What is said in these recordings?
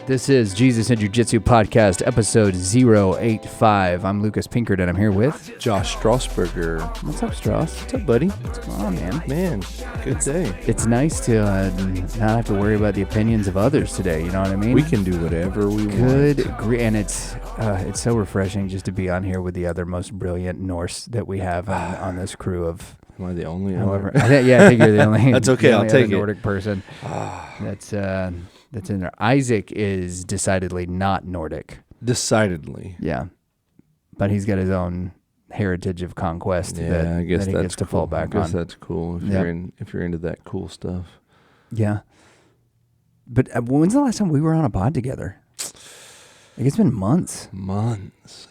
This is Jesus and Jiu-Jitsu Podcast, episode 085. I'm Lucas Pinckard, and I'm here with... Josh Straussberger. What's up, Strauss? What's up, buddy? What's going on, man? Man, good day. It's nice to not have to worry about the opinions of others today, you know what I mean? We can do whatever we want. And it's so refreshing just to be on here with the other most brilliant Norse that we have on this crew of... Am I the only? However, I think you're the only. That's okay. I'll take it. Nordic person. That's in there. Isaac is decidedly not Nordic. Decidedly. Yeah, but he's got his own heritage of conquest. I guess that he that's gets to cool. fall back on. I guess that's cool if you're into that cool stuff. Yeah, but when's the last time we were on a pod together? Like it's been months.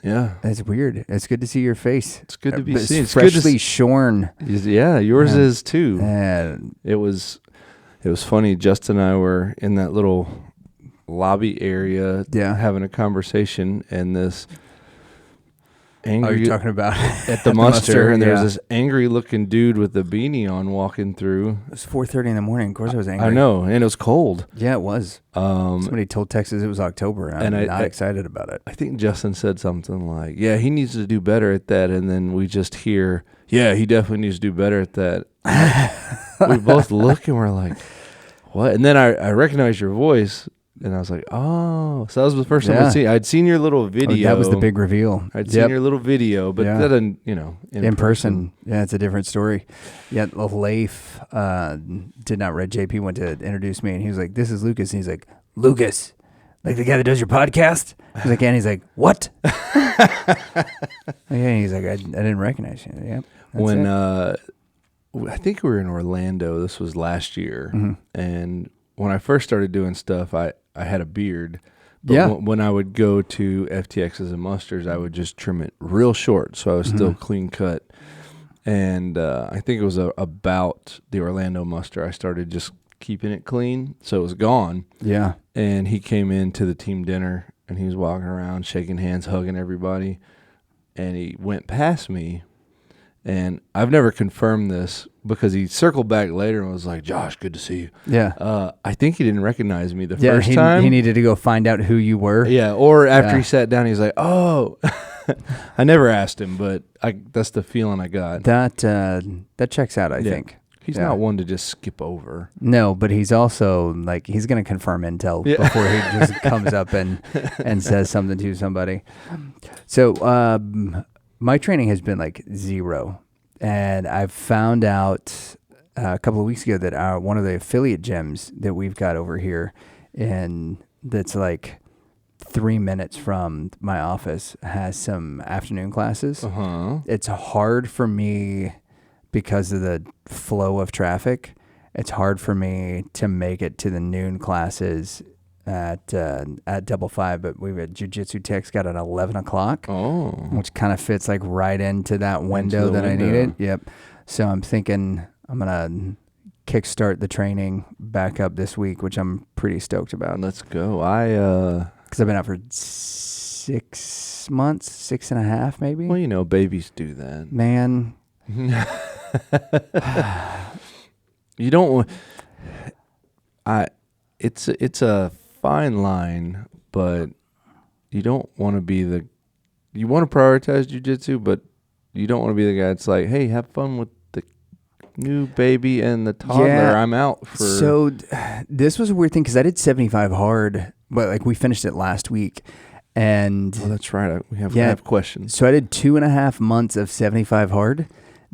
Yeah. That's weird. It's good to see your face. It's good to be seen. It's freshly shorn. Yeah, yours is too. And It was funny. Justin and I were in that little lobby area having a conversation, and this angry... Oh, you're talking about at the muster, and there was this angry looking dude with the beanie on walking through. It was 4:30 in the morning. Of course I was angry. I know, and it was cold. Yeah, it was. Somebody told Texas it was October, and I'm not excited about it. I think Justin said something like, yeah, he needs to do better at that, and then we just hear, yeah, he definitely needs to do better at that. We both look, and we're like, what? And then I recognized your voice, and I was like, oh. So that was the first time I'd seen your little video. That was the big reveal. I'd seen your little video, but that didn't, in person. Yeah, it's a different story. Yeah, Leif did not read. JP went to introduce me, and he was like, this is Lucas. And he's like, Lucas? Like the guy that does your podcast? I was like, and he's like, what? And he's like, I didn't recognize you. Yeah. When I think we were in Orlando. This was last year. Mm-hmm. And when I first started doing stuff, I had a beard. But when I would go to FTXs and musters, I would just trim it real short. So I was still clean cut. And I think it was about the Orlando muster. I started just keeping it clean. So it was gone. Yeah. And he came into the team dinner, and he was walking around, shaking hands, hugging everybody. And he went past me. And I've never confirmed this because he circled back later and was like, Josh, good to see you. Yeah. I think he didn't recognize me the first time. He needed to go find out who you were. Yeah. Or after he sat down, he's like, oh. I never asked him, but that's the feeling I got. That checks out, I think. He's not one to just skip over. No, but he's also like, he's going to confirm intel before he just comes up and says something to somebody. So, my training has been like zero, and I've found out a couple of weeks ago that one of the affiliate gyms that we've got over here, and that's like 3 minutes from my office, has some afternoon classes. It's hard for me because of the flow of traffic. It's hard for me to make it to the noon classes at 555, but we've got Jiu-Jitsu techs got at 11 o'clock, which kind of fits like right into that window that I needed. Yep. So I'm thinking I'm going to kickstart the training back up this week, which I'm pretty stoked about. Let's go. Because I've been out for 6 months, 6.5 maybe. Well, babies do that. Man. You don't... It's a fine line, but you don't want to be you want to prioritize jiu-jitsu, but you don't want to be the guy that's like, hey, have fun with the new baby and the toddler. Yeah. I'm out for... So this was a weird thing because I did 75 hard, but like we finished it last week. And oh, that's right. We have questions. So I did 2.5 months of 75 hard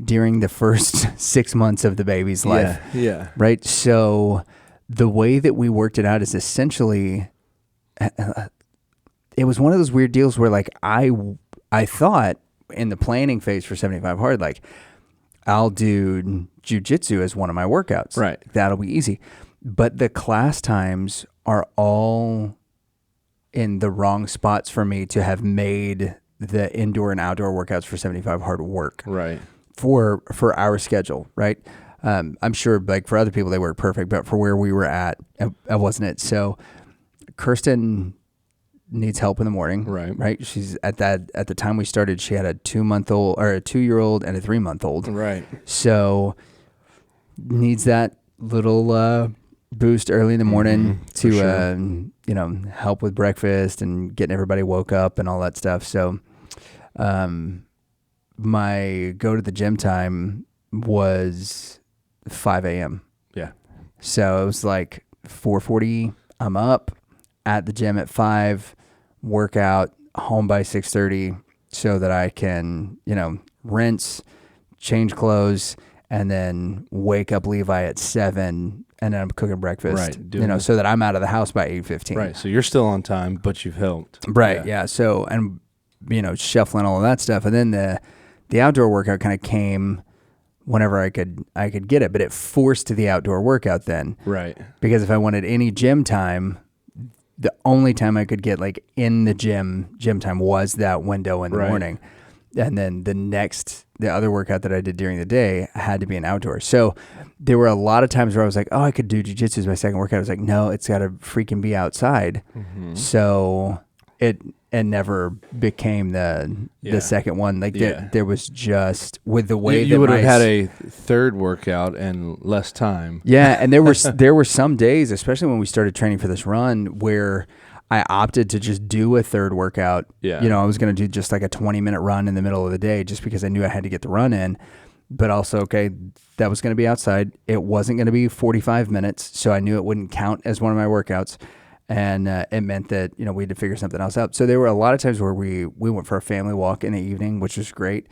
during the first 6 months of the baby's life. Yeah. Right. So the way that we worked it out is essentially, it was one of those weird deals where like I thought in the planning phase for 75 hard, like I'll do jiu-jitsu as one of my workouts. Right. That'll be easy. But the class times are all in the wrong spots for me to have made the indoor and outdoor workouts for 75 hard work. Right. For our schedule, right? I'm sure like for other people they work perfect, but for where we were at, it wasn't it. So Kirsten needs help in the morning. Right. She's at the time we started, she had a 2-month-old or a 2-year-old and a 3-month-old. Right. So needs that little boost early in the morning to help with breakfast and getting everybody woke up and all that stuff. So, my go to the gym time was 5 a.m. Yeah. So it was like 4:40. I'm up at the gym at 5, workout, home by 6:30, so that I can, rinse, change clothes, and then wake up Levi at 7, and then I'm cooking breakfast. Right. So that I'm out of the house by 8:15. Right. So you're still on time, but you've helped. Right. Yeah. So, and shuffling all of that stuff, and then the outdoor workout kind of came whenever I could get it, but it forced the outdoor workout then. Right. Because if I wanted any gym time, the only time I could get like in the gym time was that window in the morning. And then the other workout that I did during the day had to be an outdoor. So there were a lot of times where I was like, oh, I could do jiu-jitsu as my second workout. I was like, no, it's got to freaking be outside. Mm-hmm. So it never became the second one. Like there was just with the way you would have had a third workout and less time. Yeah, and there were some days, especially when we started training for this run, where I opted to just do a third workout. Yeah. I was going to do just like a 20-minute run in the middle of the day just because I knew I had to get the run in. But also, okay, that was going to be outside. It wasn't going to be 45 minutes, so I knew it wouldn't count as one of my workouts. And it meant that, we had to figure something else out. So there were a lot of times where we went for a family walk in the evening, which was great.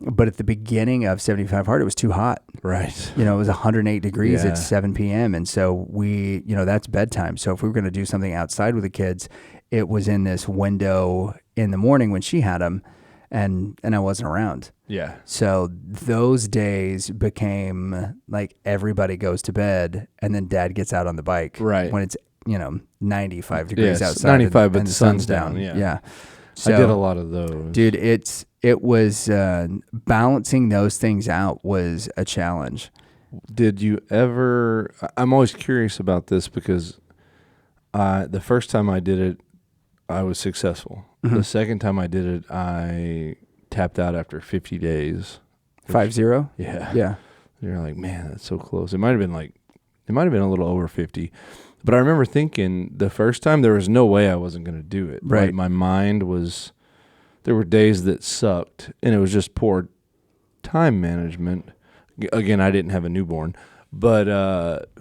But at the beginning of 75 Hard, it was too hot. Right. It was 108 degrees at 7 p.m. And so we, that's bedtime. So if we were going to do something outside with the kids, it was in this window in the morning when she had them, and I wasn't around. Yeah. So those days became like everybody goes to bed and then dad gets out on the bike. Right. When it's 95 degrees outside. 95, but and the sun's down. Yeah. So, I did a lot of those. Dude, it was balancing those things out was a challenge. Did you ever? I'm always curious about this because the first time I did it, I was successful. Mm-hmm. The second time I did it, I tapped out after 50 days. 5-0? Yeah. Yeah. You're like, man, that's so close. It might have been a little over 50. But I remember thinking the first time there was no way I wasn't going to do it. Right. Like my mind was, there were days that sucked, and it was just poor time management. Again, I didn't have a newborn. But,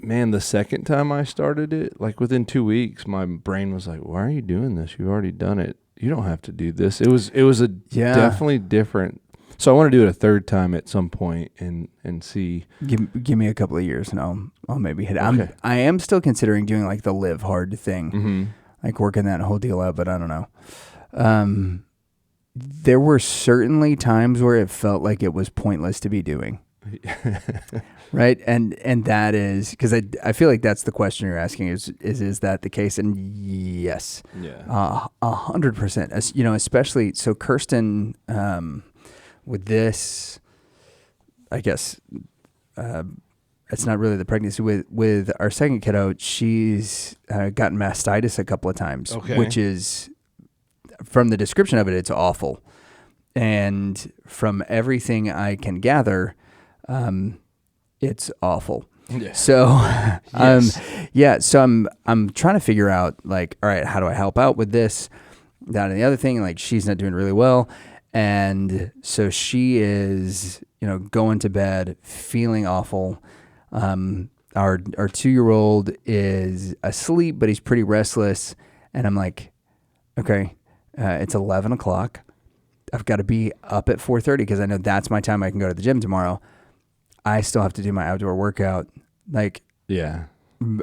man, the second time I started it, like within 2 weeks, my brain was like, why are you doing this? You've already done it. You don't have to do this. It was definitely different. So I want to do it a third time at some point and see. Give me a couple of years and I'll maybe hit it. Okay. I am still considering doing like the live hard thing, mm-hmm. like working that whole deal out, but I don't know. There were certainly times where it felt like it was pointless to be doing. Right. And that is because I feel like that's the question you're asking is that the case? And yes, 100%, especially so Kirsten, with this, I guess, it's not really the pregnancy with our second kiddo. She's gotten mastitis a couple of times, which is from the description of it, it's awful. And from everything I can gather, it's awful. Yeah. So, yes. So I'm trying to figure out like, all right, how do I help out with this, that, and the other thing? Like, she's not doing really well, and so she is, going to bed feeling awful. Our 2-year-old is asleep, but he's pretty restless, and I'm like, okay, it's 11 o'clock. I've got to be up at 4:30 because I know that's my time I can go to the gym tomorrow. I still have to do my outdoor workout. Like, yeah.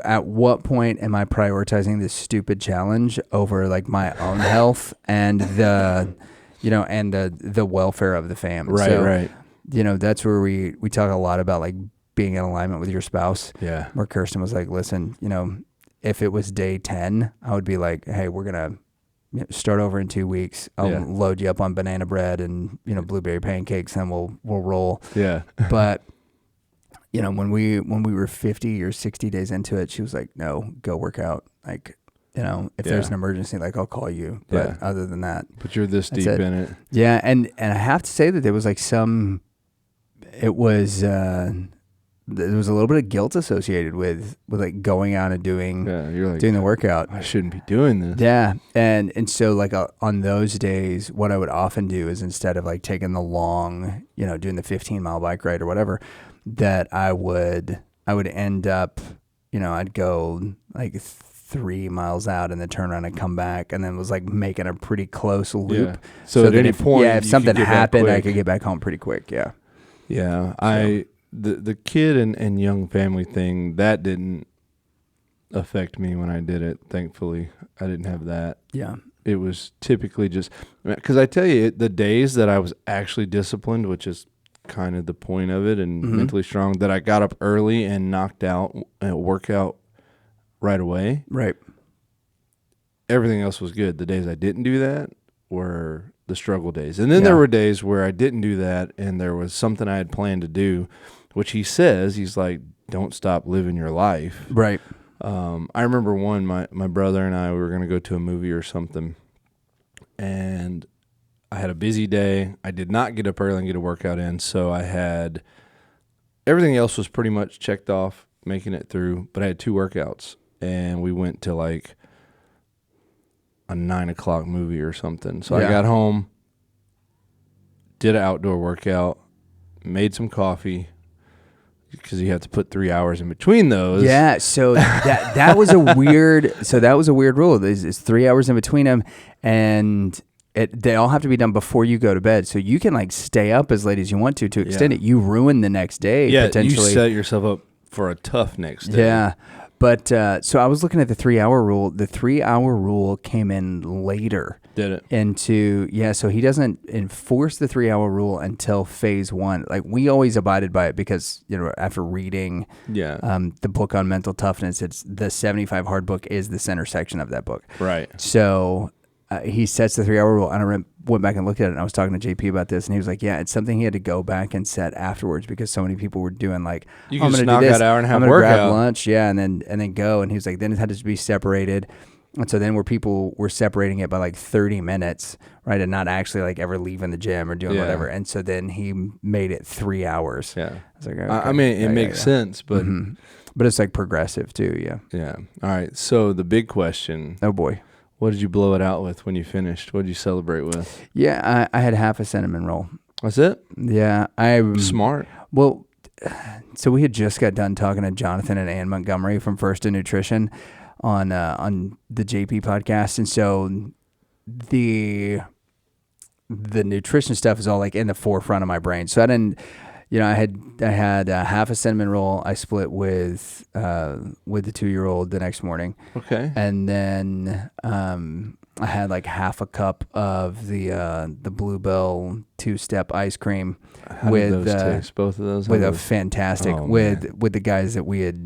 At what point am I prioritizing this stupid challenge over like my own health and the, and the welfare of the fam? Right, so, right. That's where we talk a lot about like being in alignment with your spouse. Yeah. Where Kirsten was like, listen, if it was day 10, I would be like, hey, we're going to start over in 2 weeks. I'll load you up on banana bread and, blueberry pancakes, and we'll roll. Yeah. But when we were 50 or 60 days into it, she was like, no, go work out. Like, if there's an emergency, like I'll call you. But other than that, but you're this deep in it. Yeah. And I have to say that there was like it was there was a little bit of guilt associated with like going out and doing you're like, doing the workout. I shouldn't be doing this. Yeah, and so like on those days, what I would often do is instead of like taking the long, doing the 15-mile bike ride or whatever, that I would end up, I'd go like 3 miles out and then turn around and come back, and then was like making a pretty close loop. Yeah. So at any point, if something happened, I could get back home pretty quick. Yeah. Yeah. So. The kid and young family thing, that didn't affect me when I did it. Thankfully, I didn't have that. Yeah. It was typically just, because I tell you, the days that I was actually disciplined, which is kind of the point of it, and mentally strong, that I got up early and knocked out a workout right away. Right. Everything else was good. The days I didn't do that were the struggle days. And then there were days where I didn't do that, and there was something I had planned to do, which he says, he's like, don't stop living your life. Right. I remember my brother and I, we were going to go to a movie or something, and I had a busy day. I did not get up early and get a workout in, so I had everything else was pretty much checked off, making it through, but I had 2 workouts, and we went to like a 9:00 movie or something. So I got home, did an outdoor workout, made some coffee, because you have to put 3 hours in between those. Yeah, so that was a weird. So that was a weird rule. It's 3 hours in between them, and they all have to be done before you go to bed. So you can like stay up as late as you want to extend it. You ruin the next day. Yeah, potentially. You set yourself up for a tough next day. Yeah. But so I was looking at the 3-hour rule. The 3-hour rule came in later. Did it? So he doesn't enforce the 3-hour rule until phase 1. Like we always abided by it because, after reading the book on mental toughness, it's the 75 Hard book is the center section of that book. Right. So he sets the 3-hour rule, and I went back and looked at it, and I was talking to JP about this, and he was like, yeah, it's something he had to go back and set afterwards because so many people were doing like, you can just knock that hour and have a workout. Grab lunch, and then go. And he was like, then it had to be separated. And so then where people were separating it by like 30 minutes, right, and not actually like ever leaving the gym or doing whatever. And so then he made it 3 hours. Yeah. I was like, okay. I mean, it makes sense, but but it's like progressive too. Yeah. Yeah. All right. So the big question. Oh boy. What did you blow it out with when you finished? What did you celebrate with? Yeah, I had half a cinnamon roll. That's it? Yeah. Smart. Well, so we had just got done talking to Jonathan and Ann Montgomery from First in Nutrition on the JP podcast. And so the nutrition stuff is all like in the forefront of my brain. So I didn't, I had half a cinnamon roll. I split with the 2-year-old the next morning. Okay. And then I had like half a cup of the Bluebell 2-step ice cream. How did those taste? Both of those? With a fantastic, with the guys that we had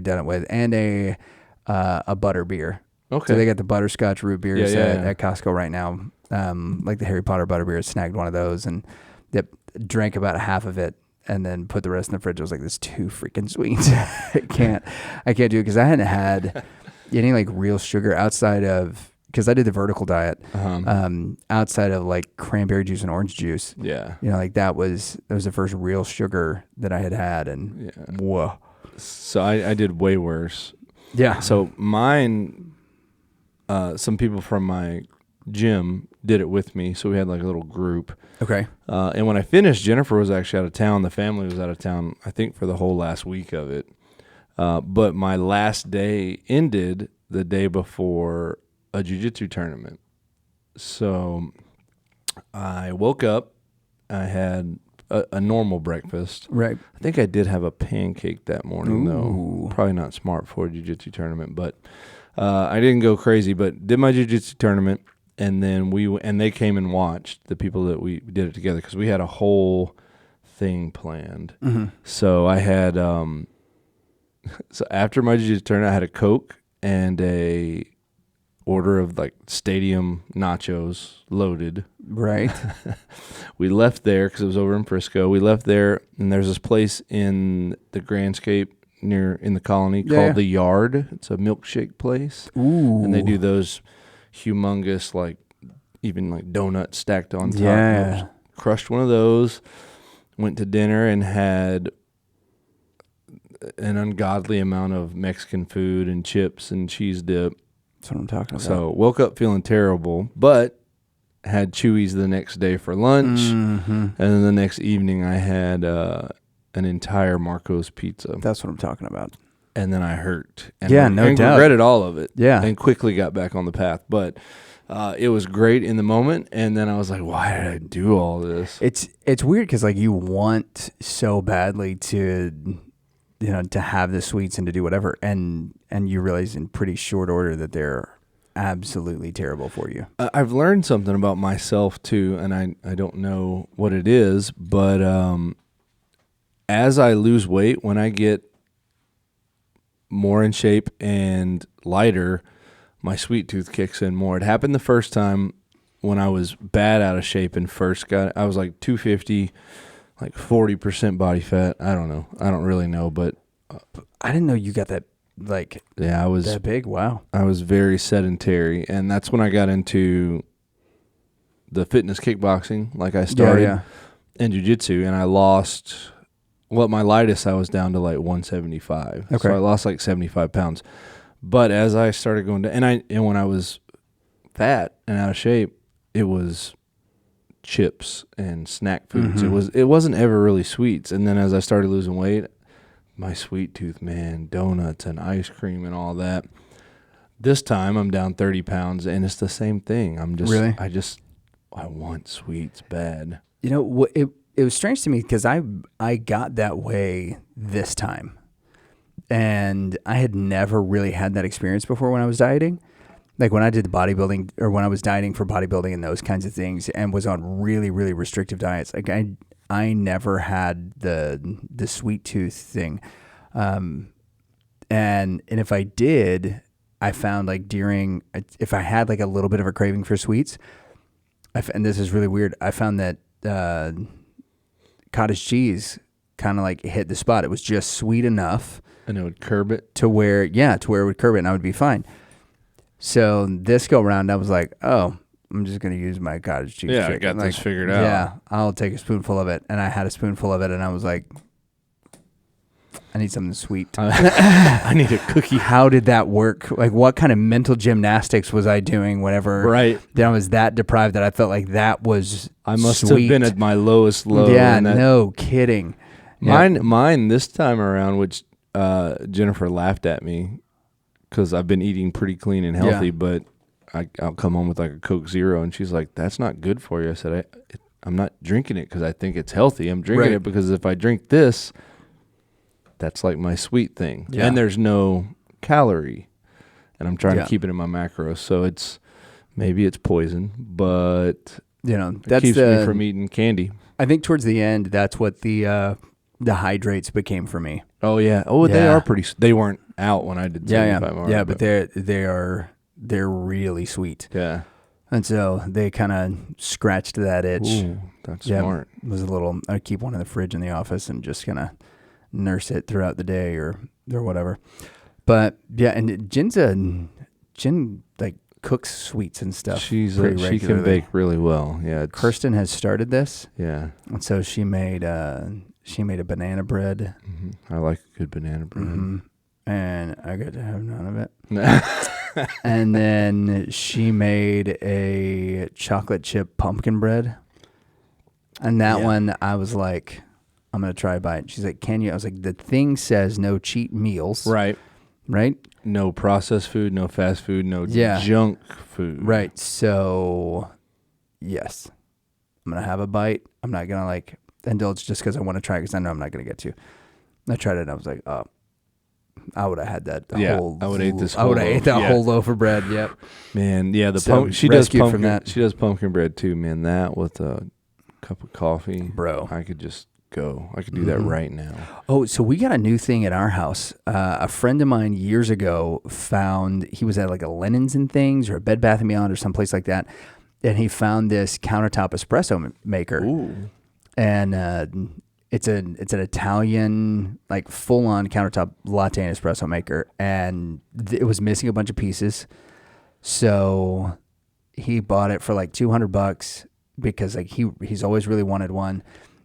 done it with, and a butter beer. Okay. So they got the butterscotch root beers at Costco right now. Like the Harry Potter butter beer, snagged one of those and drank about half of it and then put the rest in the fridge. I was like, this is too freaking sweet. I can't do it because I hadn't had any like real sugar outside of, because I did the vertical diet, outside of like cranberry juice and orange juice. Yeah. Like that was the first real sugar that I had and whoa. So I did way worse. Yeah. So mine, some people from my gym did it with me. So we had like a little group. Okay. And when I finished, Jennifer was actually out of town. The family was out of town, I think, for the whole last week of it. But my last day ended the day before a jiu-jitsu tournament. So I woke up. I had a normal breakfast. Right. I think I did have a pancake that morning, Ooh. though. Probably not smart for a jiu-jitsu tournament, but I didn't go crazy. But did my jiu-jitsu tournament, and then they came and watched, the people that we did it together, because we had a whole thing planned. Mm-hmm. So I had so after my jiu-jitsu tournament, I had a Coke and a order of like stadium nachos loaded. Right. We left there because it was over in Frisco. We left there, and there's this place in the Grandscape in the Colony called The Yard. It's a milkshake place. Ooh. And they do those humongous, like, even like donuts stacked on top. Yeah. Crushed one of those, went to dinner and had an ungodly amount of Mexican food and chips and cheese dip. That's what I'm talking about. So woke up feeling terrible, but had Chewies the next day for lunch. And then the next evening I had an entire Marco's pizza. That's what I'm talking about. And then I hurt. And No doubt. Regretted all of it. Yeah. And quickly got back on the path. But it was great in the moment. And then I was like, why did I do all this? It's weird because like you want so badly to, to have the sweets and to do whatever. And you realize in pretty short order that they're absolutely terrible for you. I've learned something about myself too. And I don't know what it is. But as I lose weight, when I get more in shape and lighter, my sweet tooth kicks in more. It happened the first time when I was bad out of shape and first I was like 250, like 40% body fat. I don't know. I don't really know, but I didn't know you got that I was that big. Wow. I was very sedentary, and that's when I got into the fitness kickboxing. Like I started in Jiu-Jitsu, and I lost. Well, my lightest, I was down to like 175. Okay. So I lost like 75 pounds. But as I started going to, and when I was fat and out of shape, it was chips and snack foods. It wasn't ever really sweets. And then as I started losing weight, my sweet tooth, man, donuts and ice cream and all that. This time I'm down 30 pounds and it's the same thing. I want sweets bad. It was strange to me because I got that way this time, and I had never really had that experience before when I was dieting. Like when I did the bodybuilding or when I was dieting for bodybuilding and those kinds of things and was on really, really restrictive diets. Like I never had the sweet tooth thing. And if I did, I found like if I had like a little bit of a craving for sweets, and this is really weird, I found that cottage cheese kind of like hit the spot. It was just sweet enough. And it would curb it? To where it would curb it and I would be fine. So this go round, I was like, oh, I'm just going to use my cottage cheese. Yeah, I got this figured out. Yeah, I'll take a spoonful of it. And I had a spoonful of it and I was like, I need something sweet. I need a cookie. How did that work? Like what kind of mental gymnastics was I doing whenever I was that deprived that I felt like that was I must sweet. have been at my lowest low. Yeah, no kidding. Mine this time around, which Jennifer laughed at me because I've been eating pretty clean and healthy, but I'll come home with like a Coke Zero and she's like, that's not good for you. I said, I'm not drinking it because I think it's healthy. I'm drinking it because if I drink this, that's like my sweet thing. Yeah. And there's no calorie. And I'm trying to keep it in my macros. So maybe it's poison, but that keeps me from eating candy. I think towards the end, that's what the hydrates became for me. Oh yeah. Oh, they are pretty. They weren't out when I did 75 hours. Yeah, but they're really sweet. Yeah. And so they kind of scratched that itch. Ooh, that's smart. It was I keep one in the fridge in the office and just kind of nurse it throughout the day or whatever. But yeah, and Jen like cooks sweets and stuff. She can bake really well. Yeah. Kirsten has started this. Yeah. And so she made a banana bread. I like good banana bread. And I got to have none of it. And then she made a chocolate chip pumpkin bread. And that one, I was like, I'm going to try a bite. She's like, can you? I was like, the thing says no cheat meals. Right. Right? No processed food, no fast food, no junk food. Right. So, yes. I'm going to have a bite. I'm not going to like indulge just because I want to try it because I know I'm not going to get to. I tried it and I was like, oh, I would have had that whole. I would have ate this. I would have ate that whole loaf of bread. Yep. Man, yeah. She does pumpkin bread too. Man, that with a cup of coffee, bro. I could just go. I could do that right now. Oh, so we got a new thing at our house. A friend of mine years ago found he was at like a Linens and Things or a Bed Bath & Beyond or someplace like that, and he found this countertop espresso maker. Ooh. And it's an Italian like full on countertop latte and espresso maker, and it was missing a bunch of pieces, so he bought it for like $200 because like he's always really wanted one.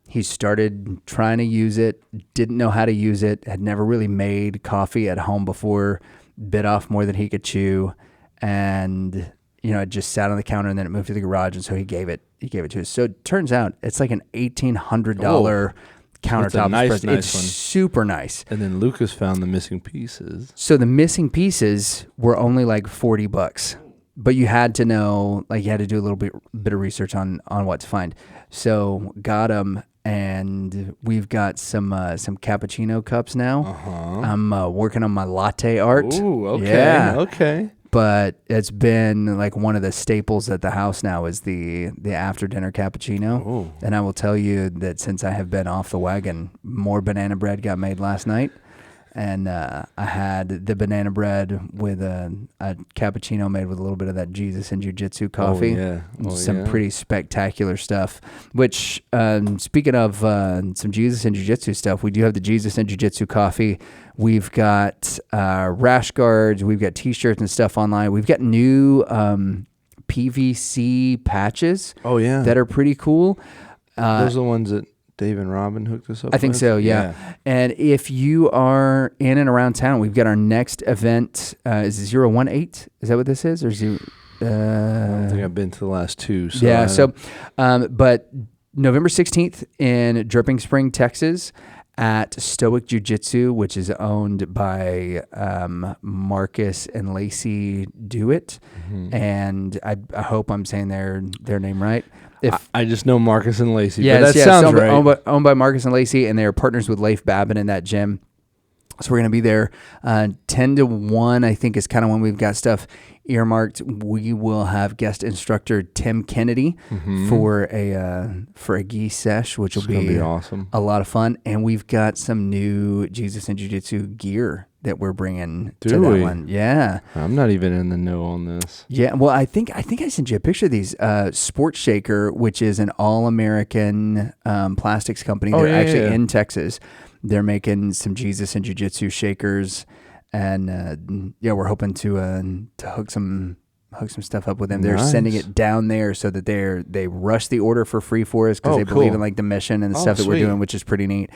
He started trying to use it, didn't know how to use it, had never really made coffee at home before, bit off more than he could chew, and it just sat on the counter, and then it moved to the garage, and so he gave it to us. So it turns out it's like an $1,800 countertop. It's a nice it's one. Super nice. And then Lucas found the missing pieces. So the missing pieces were only like $40, but you had to know, like you had to do a little bit of research on what to find. So got them, and we've got some cappuccino cups now. I'm working on my latte art. Ooh, okay, yeah. okay. But it's been like one of the staples at the house now is the after dinner cappuccino. Ooh. And I will tell you that since I have been off the wagon, more banana bread got made last night. And I had the banana bread with a cappuccino made with a little bit of that Jesus and Jiu-Jitsu coffee. Some pretty spectacular stuff. Which, speaking of some Jesus and Jiu-Jitsu stuff, we do have the Jesus and Jiu-Jitsu coffee. We've got rash guards. We've got T-shirts and stuff online. We've got new PVC patches. Oh, yeah. That are pretty cool. Those are the ones that Dave and Robin hooked us up with? I think so, yeah. And if you are in and around town, we've got our next event. Is it 018? Is that what this is? Or is it, I don't think I've been to the last two. So yeah, but November 16th in Dripping Spring, Texas, at Stoic Jiu-Jitsu, which is owned by Marcus and Lacey Dewitt. Mm-hmm. And I hope I'm saying their name right. I just know Marcus and Lacey. Yes, but that sounds right. Owned by Marcus and Lacey, and they are partners with Leif Babin in that gym. So we're going to be there 10 to 1, I think, is kind of when we've got stuff earmarked. We will have guest instructor Tim Kennedy for a gi sesh, which will be awesome. A lot of fun. And we've got some new Jesus and Jiu-Jitsu gear that we're bringing to that one. Yeah. I'm not even in the know on this. Yeah. Well, I think I sent you a picture of these. Sports Shaker, which is an all-American plastics company. They're in Texas. They're making some Jesus and Jiu-Jitsu shakers, and we're hoping to hook some stuff up with them. They're sending it down there so that they rush the order for free for us because they believe in like the mission and the stuff that we're doing, which is pretty neat.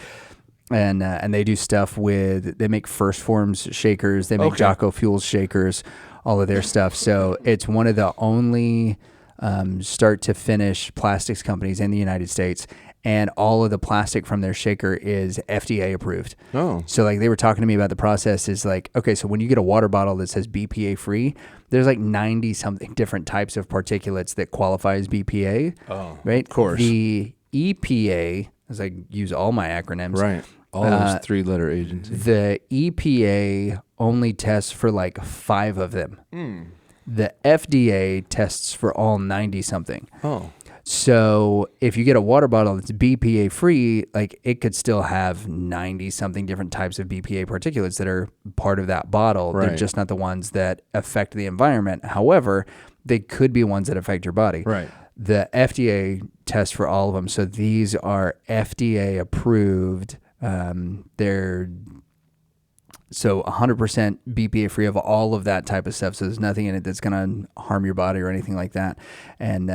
And they do stuff they make First Forms shakers, they make Jocko Fuels shakers, all of their stuff. So it's one of the only start to finish plastics companies in the United States. And all of the plastic from their shaker is FDA approved. Oh. So like they were talking to me about the process is like, okay, so when you get a water bottle that says BPA free, there's like 90 something different types of particulates that qualify as BPA. Oh, right? Of course. The EPA, as I use all my acronyms. Right. All those 3-letter agencies. The EPA only tests for like 5 of them. The FDA tests for all 90 something. Oh. So if you get a water bottle that's BPA free, like it could still have 90 something different types of BPA particulates that are part of that bottle. Right. They're just not the ones that affect the environment. However, they could be ones that affect your body. Right. The FDA tests for all of them. So these are FDA approved. They're so 100% BPA free of all of that type of stuff. So there's nothing in it that's going to harm your body or anything like that. And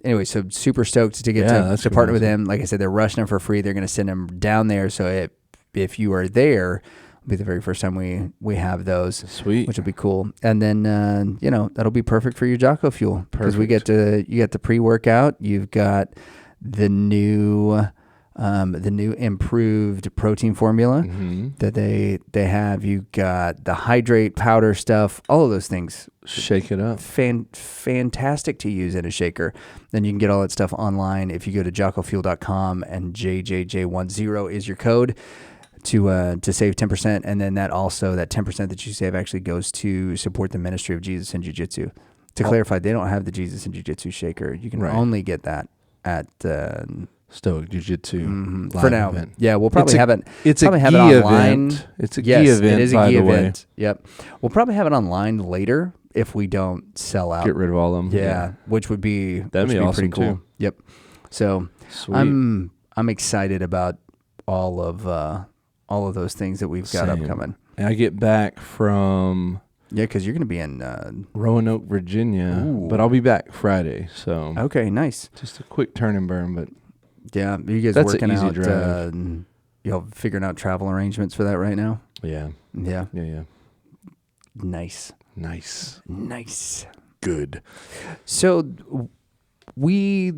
anyway, so super stoked to get to partner with them. Like I said, they're rushing them for free. They're going to send them down there. So if you are there, it'll be the very first time we have those. Sweet. Which will be cool. And then, that'll be perfect for your Jocko Fuel. Because you get the pre-workout. You've got the new improved protein formula that they have. You got the hydrate powder stuff, all of those things. Shake it up. Fantastic to use in a shaker. Then you can get all that stuff online if you go to jockofuel.com, and JJJ10 is your code to save 10%. And then that 10% that you save actually goes to support the ministry of Jesus and Jiu-Jitsu. To clarify, they don't have the Jesus and Jiu-Jitsu shaker. You can only get that at Stoic Jiu-Jitsu for now. Event. Yeah, we'll probably have it. It's probably a have gi it online. Event. It's a gi event. It is a gi event. Way. Yep. We'll probably have it online later if we don't sell out. Get rid of all of them. Yeah, which would be awesome pretty cool. Too. Yep. So sweet. I'm excited about all of those things that we've got upcoming. And I get back from because you're going to be in Roanoke, Virginia, but I'll be back Friday. So okay, nice. Just a quick turn and burn, but Yeah. Are you guys That's working an easy out, drive. Figuring out travel arrangements for that right now? Yeah. Yeah. Yeah. Nice. Good. So we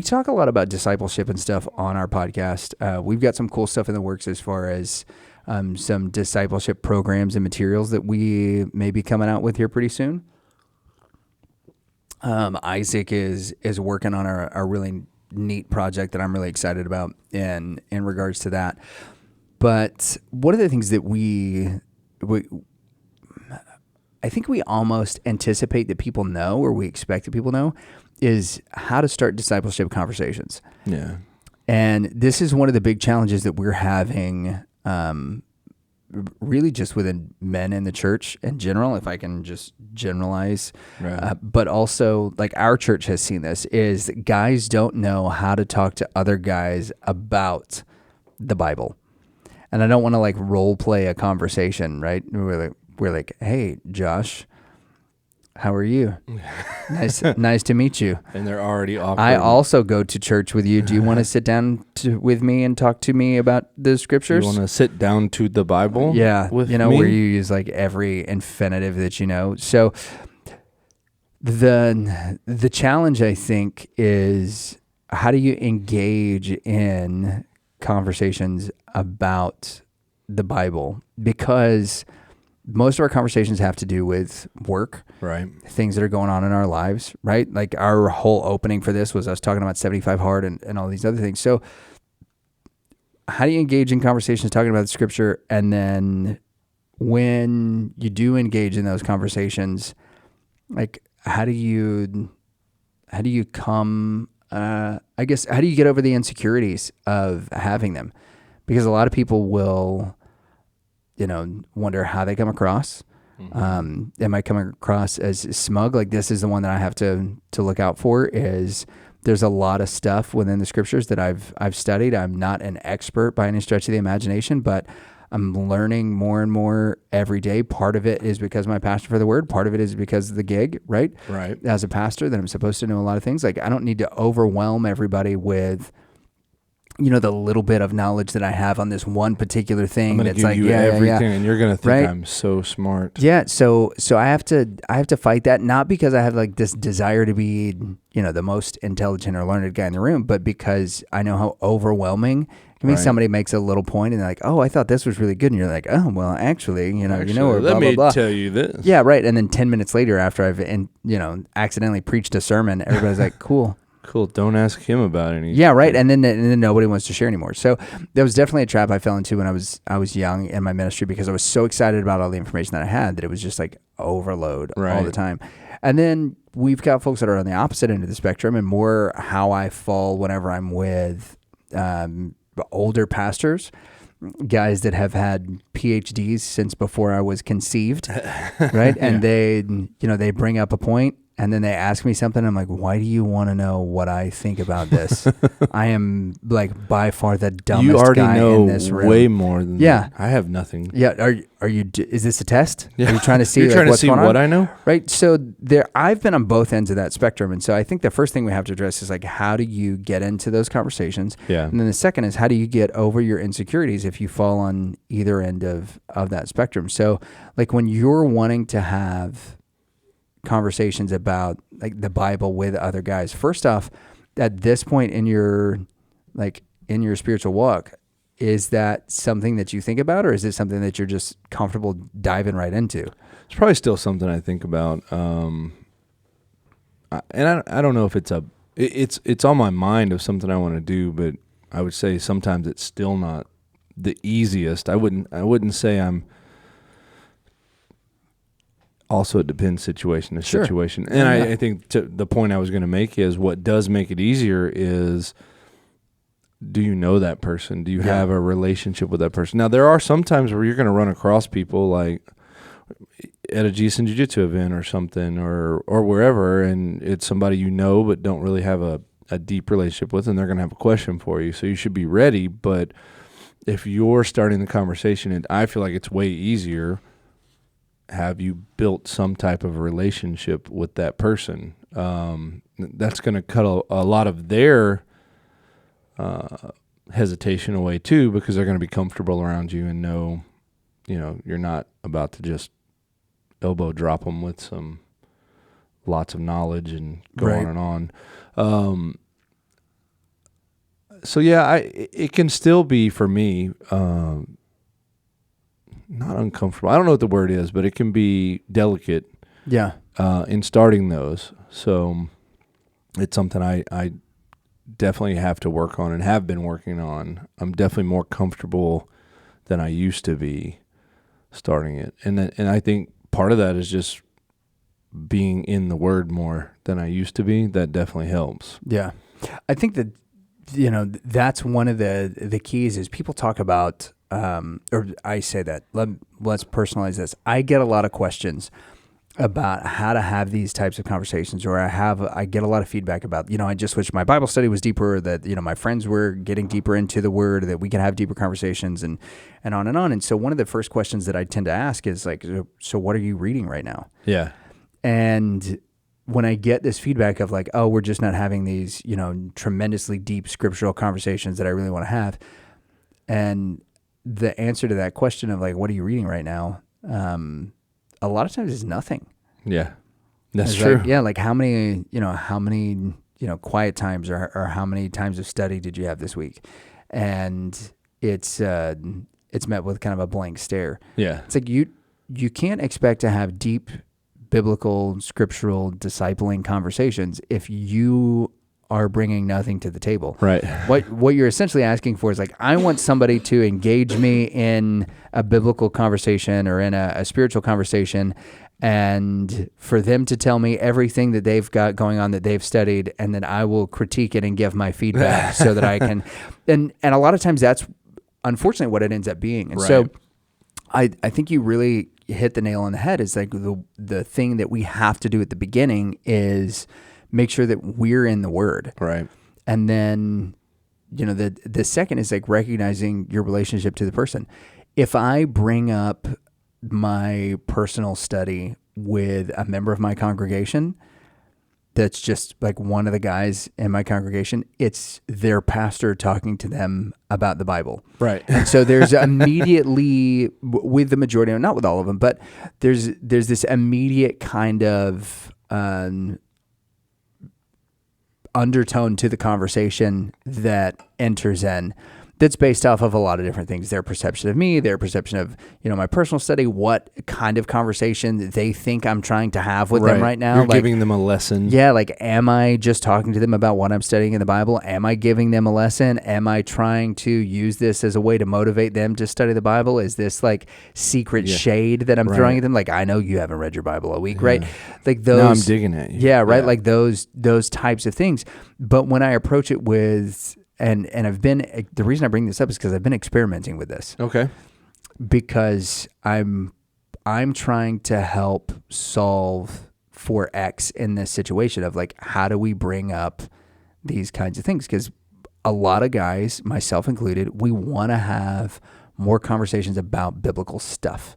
talk a lot about discipleship and stuff on our podcast. We've got some cool stuff in the works as far as some discipleship programs and materials that we may be coming out with here pretty soon. Isaac is working on a really neat project that I'm really excited about in regards to that. But one of the things that I think we almost anticipate that people know, or we expect that people know, is how to start discipleship conversations. Yeah. And this is one of the big challenges that we're having, really just within men in the church in general, if I can just generalize. Right. But also, like, our church has seen this, is that guys don't know how to talk to other guys about the Bible. And I don't want to like role play a conversation, right? We're like, hey, Josh, how are you? Nice to meet you. And they're already awkward. I also go to church with you. Do you want to sit down with me and talk to me about the scriptures? You want to sit down to the Bible? Yeah. With me? Where you use like every infinitive that you know. So the challenge, I think, is how do you engage in conversations about the Bible? Because most of our conversations have to do with work, right? Things that are going on in our lives, right? Like our whole opening for this was us talking about 75 Hard and all these other things. So how do you engage in conversations talking about the scripture? And then when you do engage in those conversations, like how do you come, how do you get over the insecurities of having them? Because a lot of people will, wonder how they come across. Mm-hmm. Am I coming across as smug? Like, this is the one that I have to look out for. Is there's a lot of stuff within the scriptures that I've studied. I'm not an expert by any stretch of the imagination, but I'm learning more and more every day. Part of it is because I'm my pastor for the word. Part of it is because of the gig, right? Right. As a pastor, that I'm supposed to know a lot of things. Like, I don't need to overwhelm everybody with the little bit of knowledge that I have on this one particular thing. I'm that's give you everything, and you're gonna think right? I'm so smart. Yeah. So I have to fight that, not because I have like this desire to be, the most intelligent or learned guy in the room, but because I know how overwhelming. I mean, somebody makes a little point and they're like, "Oh, I thought this was really good," and you're like, "Oh, well, actually, let blah, me blah, blah. tell you this." Yeah, right. And then 10 minutes later, after I've accidentally preached a sermon, everybody's like, "Cool." Cool. Don't ask him about anything. Yeah, right. And then nobody wants to share anymore. So that was definitely a trap I fell into when I was young in my ministry, because I was so excited about all the information that I had that it was just like overload all the time. And then we've got folks that are on the opposite end of the spectrum, and more how I fall whenever I'm with older pastors, guys that have had PhDs since before I was conceived, right? And they bring up a point. And then they ask me something. I'm like, why do you want to know what I think about this? I am like by far the dumbest guy in this room. You already know way more than that. I have nothing. Yeah. Are you? Is this a test? Yeah. Are you trying to see? You're trying to see what I know, right? So I've been on both ends of that spectrum, and so I think the first thing we have to address is like, how do you get into those conversations? Yeah. And then the second is, how do you get over your insecurities if you fall on either end of that spectrum? So like when you're wanting to have conversations about like the Bible with other guys, first off, at this point in your spiritual walk, is that something that you think about, or is it something that you're just comfortable diving right into? It's probably still something I think about. And I don't know if it's on my mind of something I want to do, but I would say sometimes it's still not the easiest. I wouldn't say I'm. Also, it depends situation to situation. And I think the point I was going to make is what does make it easier is, do you know that person? Do you have a relationship with that person? Now, there are some times where you're going to run across people like at a Jiu-Jitsu event or something or wherever, and it's somebody you know but don't really have a deep relationship with, and they're going to have a question for you. So you should be ready. But if you're starting the conversation, and I feel like it's way easier have you built some type of relationship with that person? That's going to cut a lot of their hesitation away too, because they're going to be comfortable around you and know, you're not about to just elbow drop them with some lots of knowledge and go on and on. So yeah, it can still be for me, not uncomfortable. I don't know what the word is, but it can be delicate. Yeah. In starting those. So it's something I definitely have to work on and have been working on. I'm definitely more comfortable than I used to be starting it. And I think part of that is just being in the Word more than I used to be. That definitely helps. Yeah. I think that, that's one of the keys is people talk about, or I say that, let's personalize this. I get a lot of questions about how to have these types of conversations, or I get a lot of feedback about, I just wish my Bible study was deeper, that, my friends were getting deeper into the Word, that we can have deeper conversations and on and on. And so one of the first questions that I tend to ask is like, so what are you reading right now? Yeah. And when I get this feedback of like, oh, we're just not having these, tremendously deep scriptural conversations that I really want to have. And the answer to that question of like, what are you reading right now? A lot of times is nothing. Yeah, that's true. Like, like how many quiet times or how many times of study did you have this week? And it's met with kind of a blank stare. Yeah. It's like you can't expect to have deep biblical, scriptural, discipling conversations if you are bringing nothing to the table. Right. What you're essentially asking for is like, I want somebody to engage me in a biblical conversation or in a spiritual conversation, and for them to tell me everything that they've got going on that they've studied, and then I will critique it and give my feedback so that I can, and a lot of times that's unfortunately what it ends up being. And so I think you really hit the nail on the head. Is like the thing that we have to do at the beginning is make sure that we're in the Word. Right. And then, the second is like recognizing your relationship to the person. If I bring up my personal study with a member of my congregation, that's just like one of the guys in my congregation, it's their pastor talking to them about the Bible. Right. And so there's immediately, with the majority, not with all of them, but there's this immediate kind of undertone to the conversation that enters in, that's based off of a lot of different things. Their perception of me, their perception of, my personal study, what kind of conversation they think I'm trying to have with them right now. You're giving them a lesson. Yeah, like, am I just talking to them about what I'm studying in the Bible? Am I giving them a lesson? Am I trying to use this as a way to motivate them to study the Bible? Is this like secret shade that I'm throwing at them? Like, I know you haven't read your Bible a week, right? Like those. Now I'm digging at you. Yeah, right. Yeah. Like those types of things. But when I approach it with, and the reason I bring this up is because I've been experimenting with this. Okay. Because I'm trying to help solve for X in this situation of like, how do we bring up these kinds of things? Because a lot of guys, myself included, we want to have more conversations about biblical stuff.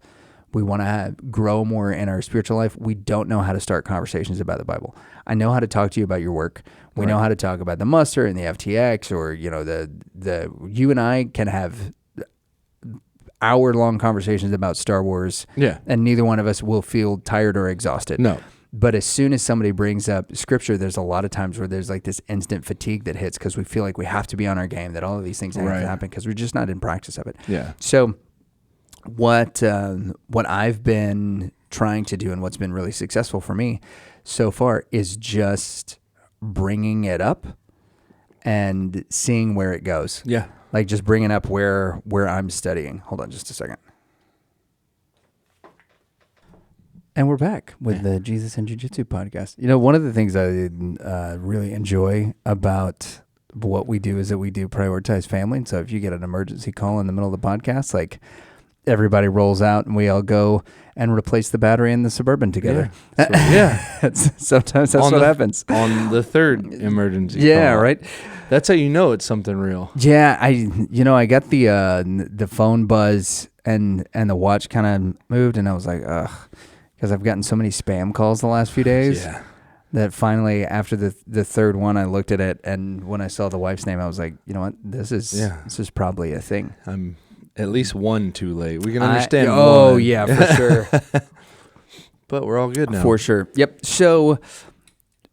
We want to grow more in our spiritual life. We don't know how to start conversations about the Bible. I know how to talk to you about your work. We know how to talk about the muster and the FTX, or you and I can have hour-long conversations about Star Wars. Yeah. And neither one of us will feel tired or exhausted. No. But as soon as somebody brings up scripture, there's a lot of times where there's like this instant fatigue that hits because we feel like we have to be on our game, that all of these things have to happen because we're just not in practice of it. Yeah. So what I've been trying to do, and what's been really successful for me so far, is just bringing it up and seeing where it goes. Yeah. Like just bringing up where I'm studying. Hold on just a second. And we're back with the Jesus and Jiu-Jitsu podcast. One of the things I really enjoy about what we do is that we do prioritize family. And so if you get an emergency call in the middle of the podcast, like, everybody rolls out and we all go and replace the battery in the Suburban together. Yeah. Sometimes that's what happens. On the third emergency call. Right? That's how you know it's something real. Yeah, I got the phone buzz and the watch kind of moved, and I was like, ugh, because I've gotten so many spam calls the last few days. Yeah. That finally, after the third one, I looked at it, and when I saw the wife's name, I was like, you know what, this is probably a thing. I'm at least one too late. We can understand. Oh yeah, for sure. But we're all good now. For sure. Yep. So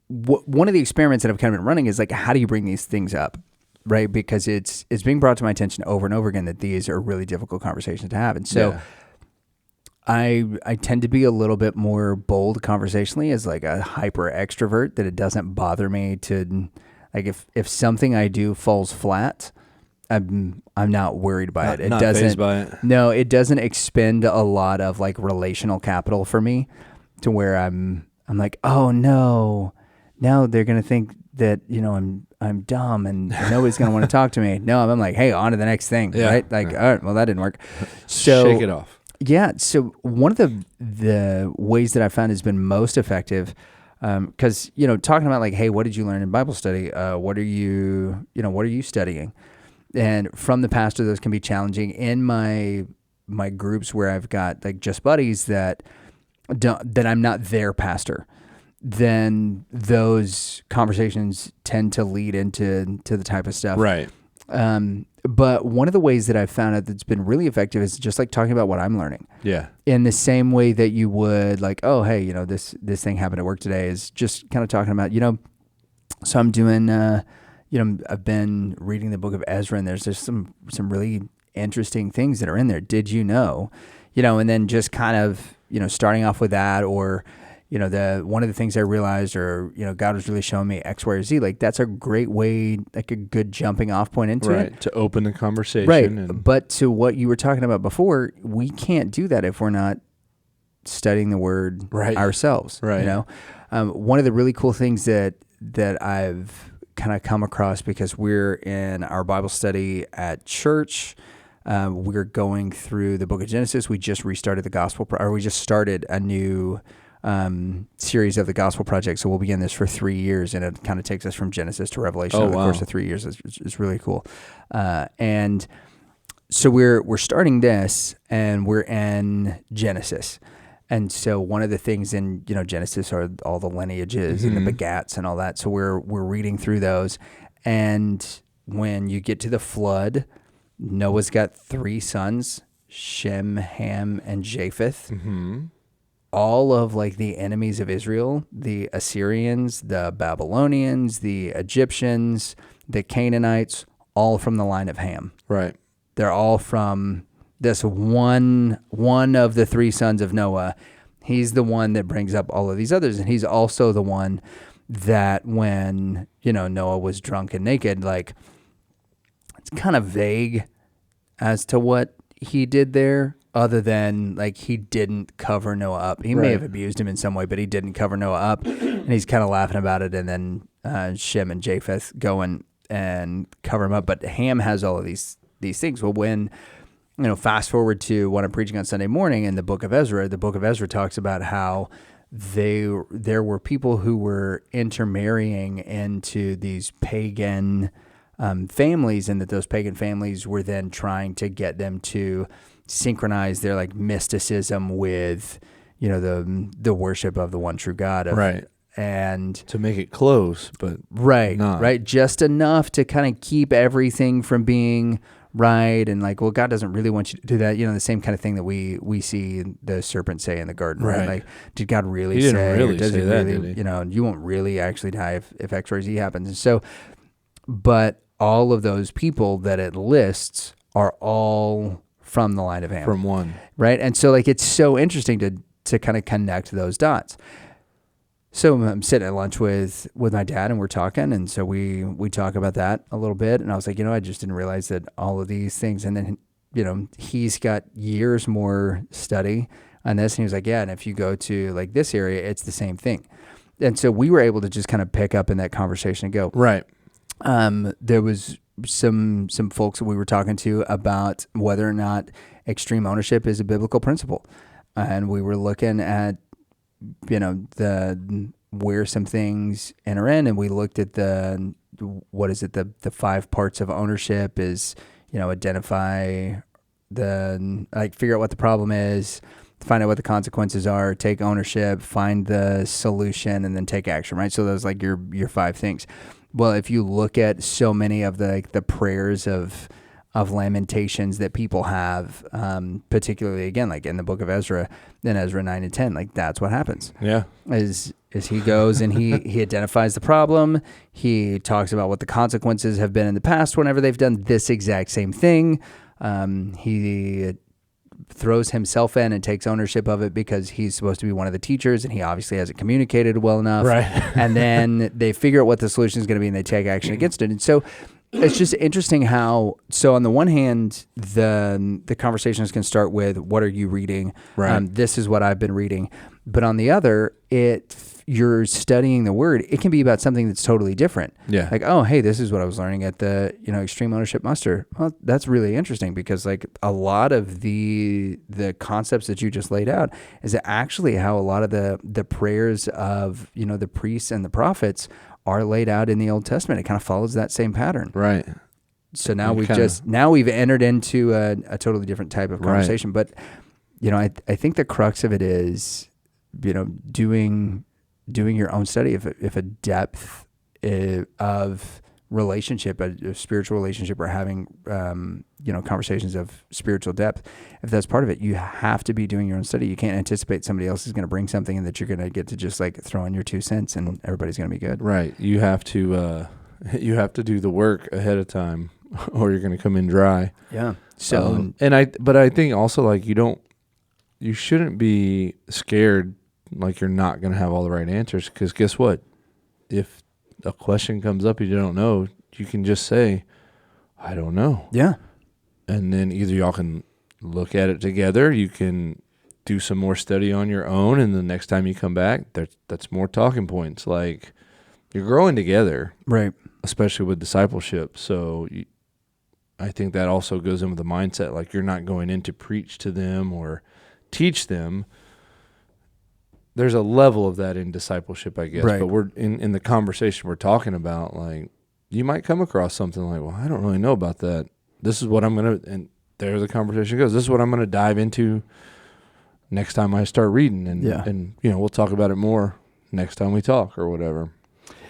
one of the experiments that I've kind of been running is like, how do you bring these things up, right? Because it's being brought to my attention over and over again that these are really difficult conversations to have, and so. I tend to be a little bit more bold conversationally as like a hyper extrovert, that it doesn't bother me to, like, if something I do falls flat, I'm not worried by it. It doesn't fazed by it. No, it doesn't expend a lot of like relational capital for me to where I'm like, oh no, now they're gonna think that, you know, I'm dumb and nobody's gonna want to talk to me. No, I'm like, hey, on to the next thing, right? Like, all right, well, that didn't work. So shake it off. Yeah. So one of the ways that I found has been most effective, because, you know, talking about like, hey, what did you learn in Bible study? What are you studying? And from the pastor, those can be challenging. In my groups where I've got like just buddies that I'm not their pastor, then those conversations tend to lead into the type of stuff. Right. But one of the ways that I've found out that's been really effective is just like talking about what I'm learning. Yeah. In the same way that you would like, oh, hey, you know, this thing happened at work today, is just kind of talking about, you know, so I'm doing, you know, I've been reading the book of Ezra, and there's just some really interesting things that are in there. Did you know? You know, and then just kind of, you know, starting off with that, or, you know, one of the things I realized, or, you know, God was really showing me X, Y, or Z. Like, that's a great way, like a good jumping off point into it. Right, to open the conversation. Right, but to what you were talking about before, we can't do that if we're not studying the Word ourselves. Right. You know, one of the really cool things that I've kind of come across, because we're in our Bible study at church, we're going through the book of Genesis. We just restarted we just started a new series of the Gospel Project. So we'll be in this for 3 years, and it kind of takes us from Genesis to Revelation over the course of 3 years. It's really cool. And so we're starting this, and we're in Genesis. And so one of the things in, you know, Genesis are all the lineages and the begats and all that. So we're reading through those. And when you get to the flood, Noah's got 3 sons, Shem, Ham, and Japheth. Mm-hmm. All of like the enemies of Israel, the Assyrians, the Babylonians, the Egyptians, the Canaanites, all from the line of Ham. Right. They're all from this one of the 3 sons of Noah. He's the one that brings up all of these others. And he's also the one that when, you know, Noah was drunk and naked, like, it's kind of vague as to what he did there, other than like he didn't cover Noah up. He may have abused him in some way, but he didn't cover Noah up, and he's kind of laughing about it. And then Shem and Japheth go and cover him up. But Ham has all of these things. Well, when, you know, fast forward to what I'm preaching on Sunday morning in the book of Ezra talks about how there were people who were intermarrying into these pagan families, and that those pagan families were then trying to get them to synchronize their like mysticism with, you know, the worship of the one true God. Right. And to make it close, but not. Right. Just enough to kind of keep everything from being right. And like, well, God doesn't really want you to do that. You know, the same kind of thing that we see the serpent say in the garden, right? Like, did God really say, really or does say he that, really, did he? you know, you won't really actually die if X, Y, Z happens. And so, but all of those people that it lists are all from the line of Ham. From one. Right. And so like, it's so interesting to kind of connect those dots. So I'm sitting at lunch with my dad, and we're talking. And so we talk about that a little bit. And I was like, you know, I just didn't realize that all of these things. And then, you know, he's got years more study on this. And he was like, yeah, and if you go to like this area, it's the same thing. And so we were able to just kind of pick up in that conversation and go. Right. There was some folks that we were talking to about whether or not extreme ownership is a biblical principle. And we were looking at, you know, where some things enter in, and we looked at the 5 parts of ownership is, you know, identify figure out what the problem is, find out what the consequences are, take ownership, find the solution, and then take action, right? So those like your 5 things. Well, if you look at so many of the prayers of lamentations that people have, particularly again, like in the book of Ezra, in Ezra 9 and 10, like that's what happens. Yeah. Is he goes and he identifies the problem. He talks about what the consequences have been in the past whenever they've done this exact same thing. He throws himself in and takes ownership of it because he's supposed to be one of the teachers and he obviously hasn't communicated well enough. Right. And then they figure out what the solution is going to be and they take action against it. And so it's just interesting how, so on the one hand, the conversations can start with, what are you reading? Right. This is what I've been reading. But on the other, you're studying the word, it can be about something that's totally different. Yeah. Like, oh, hey, this is what I was learning at the, Extreme Ownership Muster. Well, that's really interesting because like a lot of the concepts that you just laid out is actually how a lot of the prayers of, the priests and the prophets are laid out in the Old Testament. It kind of follows that same pattern. Right. So now we've entered into a totally different type of conversation. Right. But, I think the crux of it is, doing your own study. If a depth of relationship, a spiritual relationship, or having, conversations of spiritual depth, if that's part of it, you have to be doing your own study. You can't anticipate somebody else is going to bring something and that you're going to get to just like throw in your 2 cents and everybody's going to be good. Right. You have to do the work ahead of time or you're going to come in dry. Yeah. So, but I think also like you shouldn't be scared like you're not going to have all the right answers, because guess what? If a question comes up you don't know, you can just say, I don't know. Yeah. And then either y'all can look at it together, you can do some more study on your own, and the next time you come back, that's more talking points. Like, you're growing together. Right. Especially with discipleship. So I think that also goes in with the mindset, like you're not going in to preach to them or teach them. There's a level of that in discipleship, I guess. Right. But we're in the conversation we're talking about, like, you might come across something like, well, I don't really know about that. This is what I'm going to, and there the conversation goes, this is what I'm going to dive into next time I start reading. And we'll talk about it more next time we talk or whatever.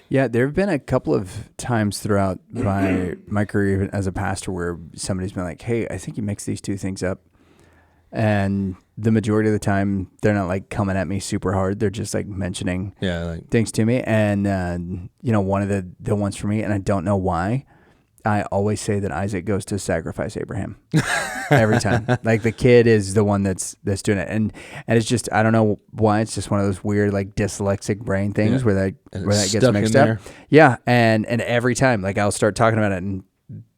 Yeah, there have been a couple of times throughout my career as a pastor where somebody's been like, hey, I think you mix these 2 things up. And the majority of the time, they're not like coming at me super hard. They're just like mentioning things to me. And, one of the ones for me, and I don't know why, I always say that Isaac goes to sacrifice Abraham every time. Like the kid is the one that's doing it. And it's just, I don't know why, it's just one of those weird like dyslexic brain things where that gets mixed up. Yeah. And every time like I'll start talking about it and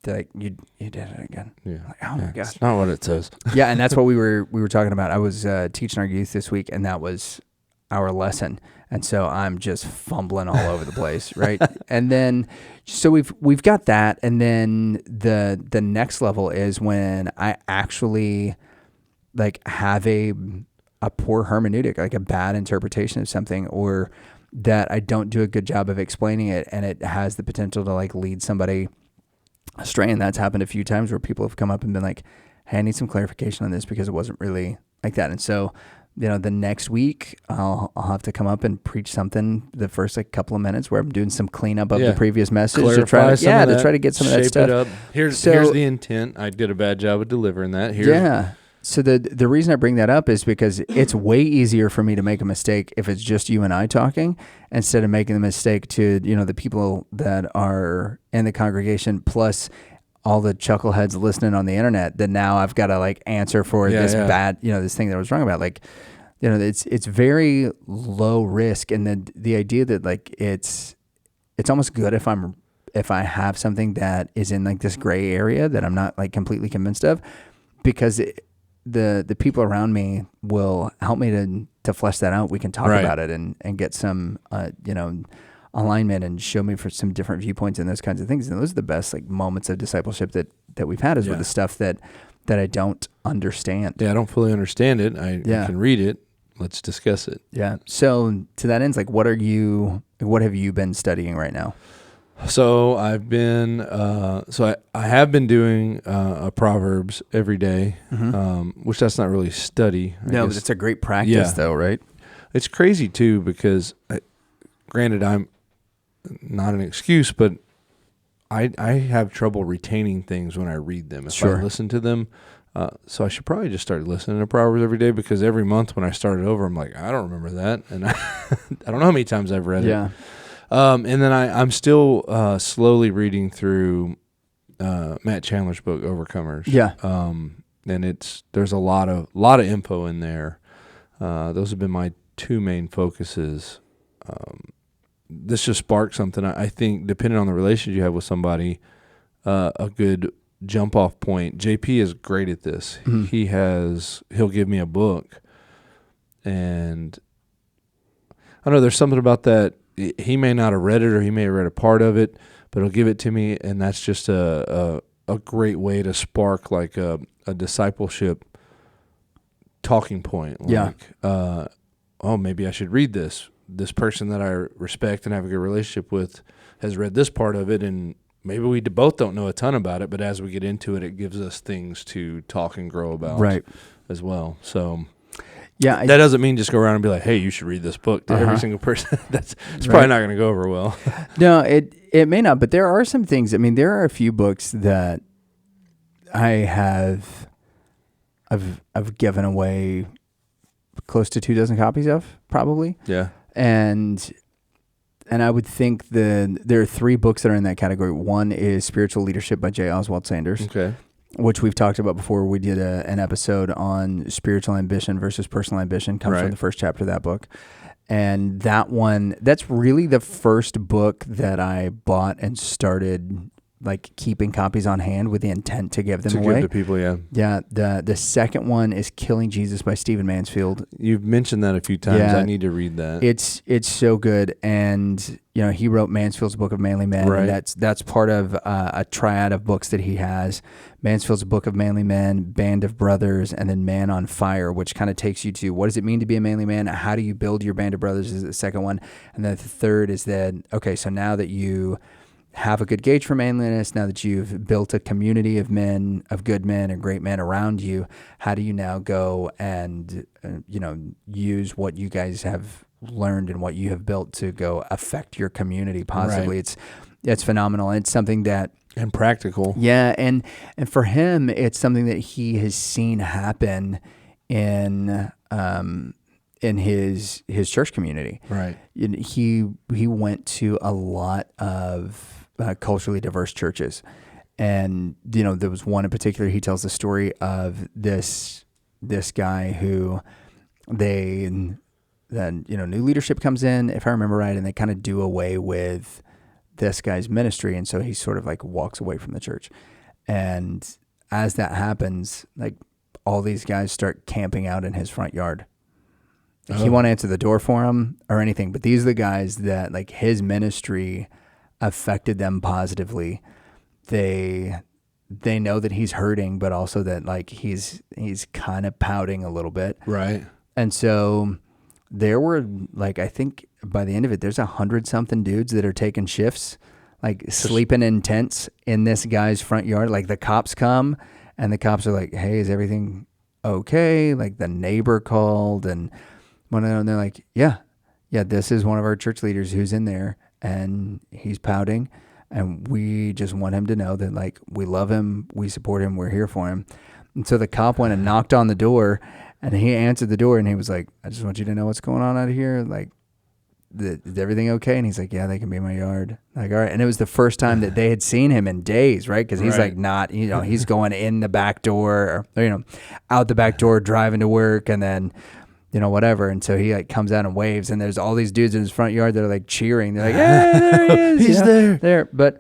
they're like, you did it again. Yeah. Like, oh my gosh. It's not what it says. Yeah. And that's what we were talking about. I was teaching our youth this week and that was our lesson. And so I'm just fumbling all over the place. Right. And then, so we've got that. And then the next level is when I actually like have a poor hermeneutic, like a bad interpretation of something, or that I don't do a good job of explaining it. And it has the potential to like lead somebody astray. And that's happened a few times where people have come up and been like, hey, I need some clarification on this because it wasn't really like that. And so, the next week I'll have to come up and preach something the first like couple of minutes where I'm doing some cleanup of the previous message to try to get some of that stuff. It up. Here's the intent. I did a bad job of delivering that. So the reason I bring that up is because it's way easier for me to make a mistake if it's just you and I talking instead of making the mistake to, the people that are in the congregation plus all the chuckleheads listening on the internet that now I've got to like answer for this bad, this thing that I was wrong about. Like, it's very low risk. And the idea that like, it's almost good if I have something that is in like this gray area that I'm not like completely convinced of, because the people around me will help me to flesh that out. We can talk about it and get some, alignment and show me for some different viewpoints and those kinds of things. And those are the best like moments of discipleship that we've had is with the stuff that I don't understand. Yeah. I don't fully understand it. I can read it. Let's discuss it. Yeah. So to that end, like what have you been studying right now? So I've been, I have been doing a Proverbs every day, which that's not really study. I No, guess. but it's a great practice though, right? It's crazy too, because granted, I'm not an excuse, but I have trouble retaining things when I read them. If I listen to them, so I should probably just start listening to Proverbs every day, because every month when I start it over, I'm like, I don't remember that, and I don't know how many times I've read it. And then I'm still slowly reading through Matt Chandler's book, Overcomers. And there's a lot of info in there. Those have been my two main focuses. This just sparked something. I think, depending on the relationship you have with somebody, a good jump off point. JP is great at this. He'll give me a book, and I don't know, there's something about that. He may not have read it, or he may have read a part of it, but he'll give it to me, and that's just a great way to spark like a discipleship talking point. Like, oh, maybe I should read this. This person that I respect and have a good relationship with has read this part of it, and maybe we both don't know a ton about it, but as we get into it, it gives us things to talk and grow about as well. So that doesn't mean just go around and be like, hey, you should read this book to every single person. It's probably not going to go over well. No, it may not, but there are some things. I mean, there are a few books that I've given away close to 24 copies of, probably. Yeah. And I would think there are 3 books that are in that category. One is Spiritual Leadership by J. Oswald Sanders. Okay. Which we've talked about before. We did an episode on spiritual ambition versus personal ambition. Comes from the first chapter of that book. And that one, that's really the first book that I bought and started like keeping copies on hand with the intent to give them away. To give to people, yeah. Yeah. The second one is Killing Jesus by Stephen Mansfield. You've mentioned that a few times. Yeah, I need to read that. It's so good. And, you know, he wrote Mansfield's Book of Manly Men. Right. And that's part of a triad of books that he has. Mansfield's Book of Manly Men, Band of Brothers, and then Man on Fire, which kind of takes you to what does it mean to be a manly man? How do you build your band of brothers is the second one. And then the third is that, okay, so now that you have a good gauge for manliness, now that you've built a community of men, of good men and great men around you, how do you now go and, use what you guys have learned and what you have built to go affect your community positively? Right. It's phenomenal. It's something that... And practical. Yeah, and for him, it's something that he has seen happen in his church community. Right. He went to a lot of culturally diverse churches, and there was one in particular. He tells the story of this guy who new leadership comes in, if I remember right, and they kind of do away with this guy's ministry, and so he sort of like walks away from the church. And as that happens, like all these guys start camping out in his front yard. Like, he won't answer the door for him or anything, but these are the guys that like his ministry affected them positively. They know that he's hurting, but also that like he's kind of pouting a little bit. Right. And so there were like, I think by the end of it, there's 100-something dudes that are taking shifts, like sleeping in tents in this guy's front yard. Like the cops come and the cops are like, hey, is everything okay? Like the neighbor called, and they're like, yeah, this is one of our church leaders who's in there and he's pouting, and we just want him to know that like we love him, we support him, we're here for him. And so the cop went and knocked on the door, and he answered the door, and he was like, I just want you to know what's going on out here. Like, is everything okay? And he's like, yeah, they can be in my yard. Like, all right. And it was the first time that they had seen him in days, right? Because he's like not, he's going in the back door, or, out the back door, driving to work, and then, whatever. And so he like comes out and waves, and there's all these dudes in his front yard that are like cheering. They're like, yeah, there he is. He's there. But,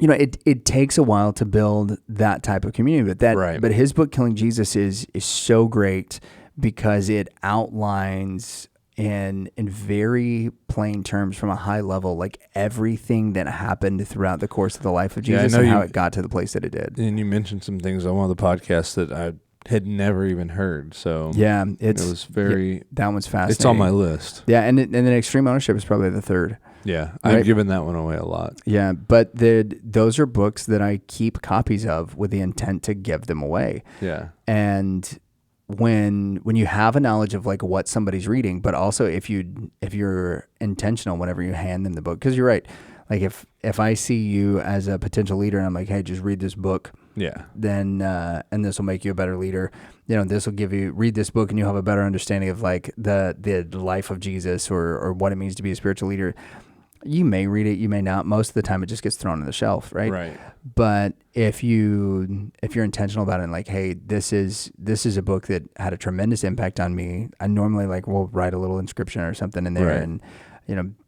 it takes a while to build that type of community. But his book, Killing Jesus, is so great because it outlines in very plain terms, from a high level, like everything that happened throughout the course of the life of Jesus and how it got to the place that it did. And you mentioned some things on one of the podcasts that I had never even heard. So yeah, it was very. That one's fascinating. It's on my list. Yeah, and then extreme ownership is probably the third. Yeah, right? I've given that one away a lot. Yeah, but those are books that I keep copies of with the intent to give them away. Yeah, and when you have a knowledge of like what somebody's reading, but also if you're intentional whenever you hand them the book, because you're right. Like if I see you as a potential leader and I'm like, hey, just read this book. Yeah. Then and this will make you a better leader. This will read this book and you'll have a better understanding of like the life of Jesus or what it means to be a spiritual leader. You may read it, you may not. Most of the time it just gets thrown on the shelf, right? Right. But if you're intentional about it and like, hey, this is a book that had a tremendous impact on me. I normally like will write a little inscription or something in there right. and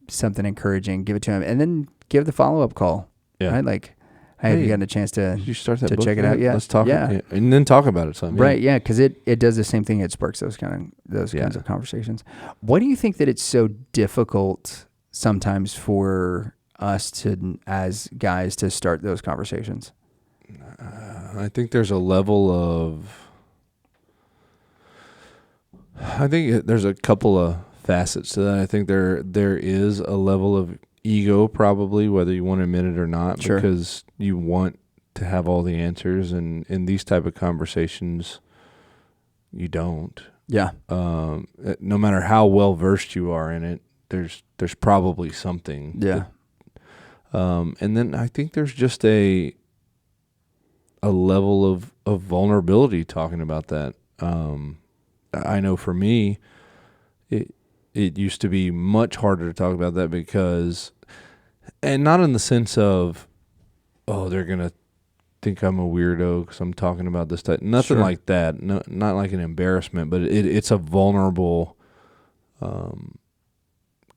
something encouraging, give it to him, and then give the follow-up call. Yeah. Right? Like, hey, have you gotten a chance to check it out yet? Let's talk. Yeah. And then talk about it some. Right, yeah, because it does the same thing. It sparks those kinds of conversations. Why do you think that it's so difficult sometimes for us as guys to start those conversations? I think there's a level of... I think there's a couple of facets to that. I think there is a level of ego, probably, whether you want to admit it or not, sure. because you want to have all the answers, and in these type of conversations, you don't. Yeah. No matter how well versed you are in it, there's probably something. Yeah. And then I think there's just a level of vulnerability talking about that. I know for me, it used to be much harder to talk about that because, and not in the sense of, oh, they're going to think I'm a weirdo because I'm talking about this type. Nothing like that. No, not like an embarrassment, but it's a vulnerable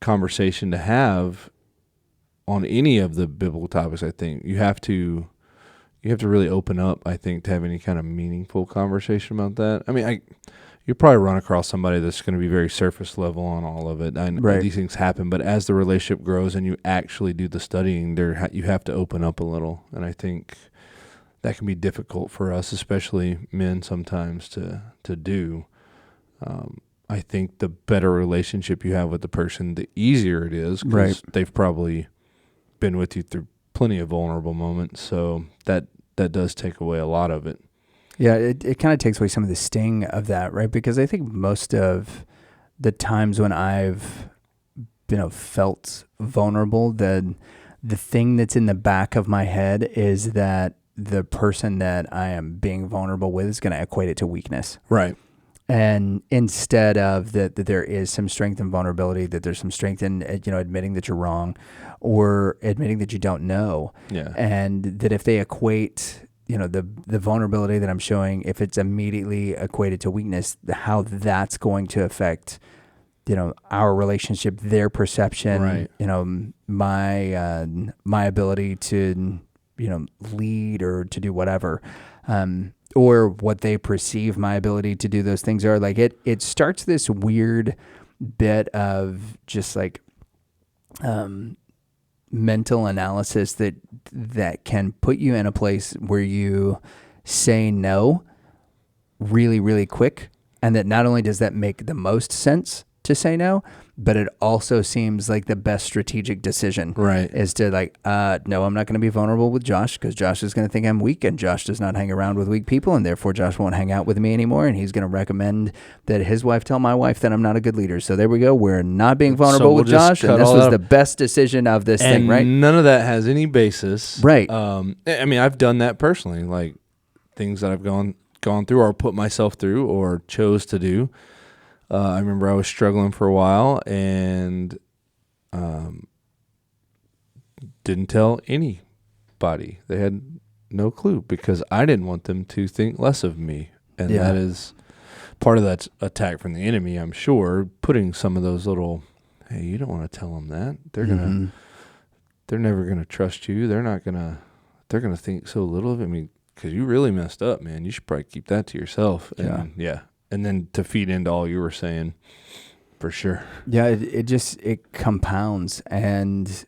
conversation to have on any of the biblical topics. I think you have to really open up, I think, to have any kind of meaningful conversation about that. I mean, you probably run across somebody that's going to be very surface level on all of it. Right. These things happen, but as the relationship grows and you actually do the studying, you have to open up a little. And I think that can be difficult for us, especially men sometimes to do. I think the better relationship you have with the person, the easier it is, because they've probably been with you through plenty of vulnerable moments. So that does take away a lot of it. Yeah, it kind of takes away some of the sting of that, right? Because I think most of the times when I've felt vulnerable, the thing that's in the back of my head is that the person that I am being vulnerable with is going to equate it to weakness. Right. And instead of that there is some strength in vulnerability, that there's some strength in admitting that you're wrong or admitting that you don't know. Yeah. And that if they equate the vulnerability that I'm showing, if it's immediately equated to weakness, how that's going to affect our relationship, their perception, my ability to lead or to do whatever. Or what they perceive my ability to do those things are. Like it starts this weird bit of just like mental analysis that can put you in a place where you say no really, really quick. And that not only does that make the most sense to say no, but it also seems like the best strategic decision. Right. Is to like, no, I'm not going to be vulnerable with Josh because Josh is going to think I'm weak, and Josh does not hang around with weak people, and therefore Josh won't hang out with me anymore, and he's going to recommend that his wife tell my wife that I'm not a good leader. So there we go. We're not being vulnerable with Josh, and this was the best decision of this thing, right? None of that has any basis. Right. I mean, I've done that personally, like things that I've gone through or put myself through or chose to do. I remember I was struggling for a while and didn't tell anybody. They had no clue because I didn't want them to think less of me. And that is part of that attack from the enemy, I'm sure, putting some of those little, hey, you don't want to tell them that. They're they're never going to trust you. They're going to think so little of it. I mean, because you really messed up, man. You should probably keep that to yourself. And and then to feed into all you were saying, for sure. Yeah, it compounds. And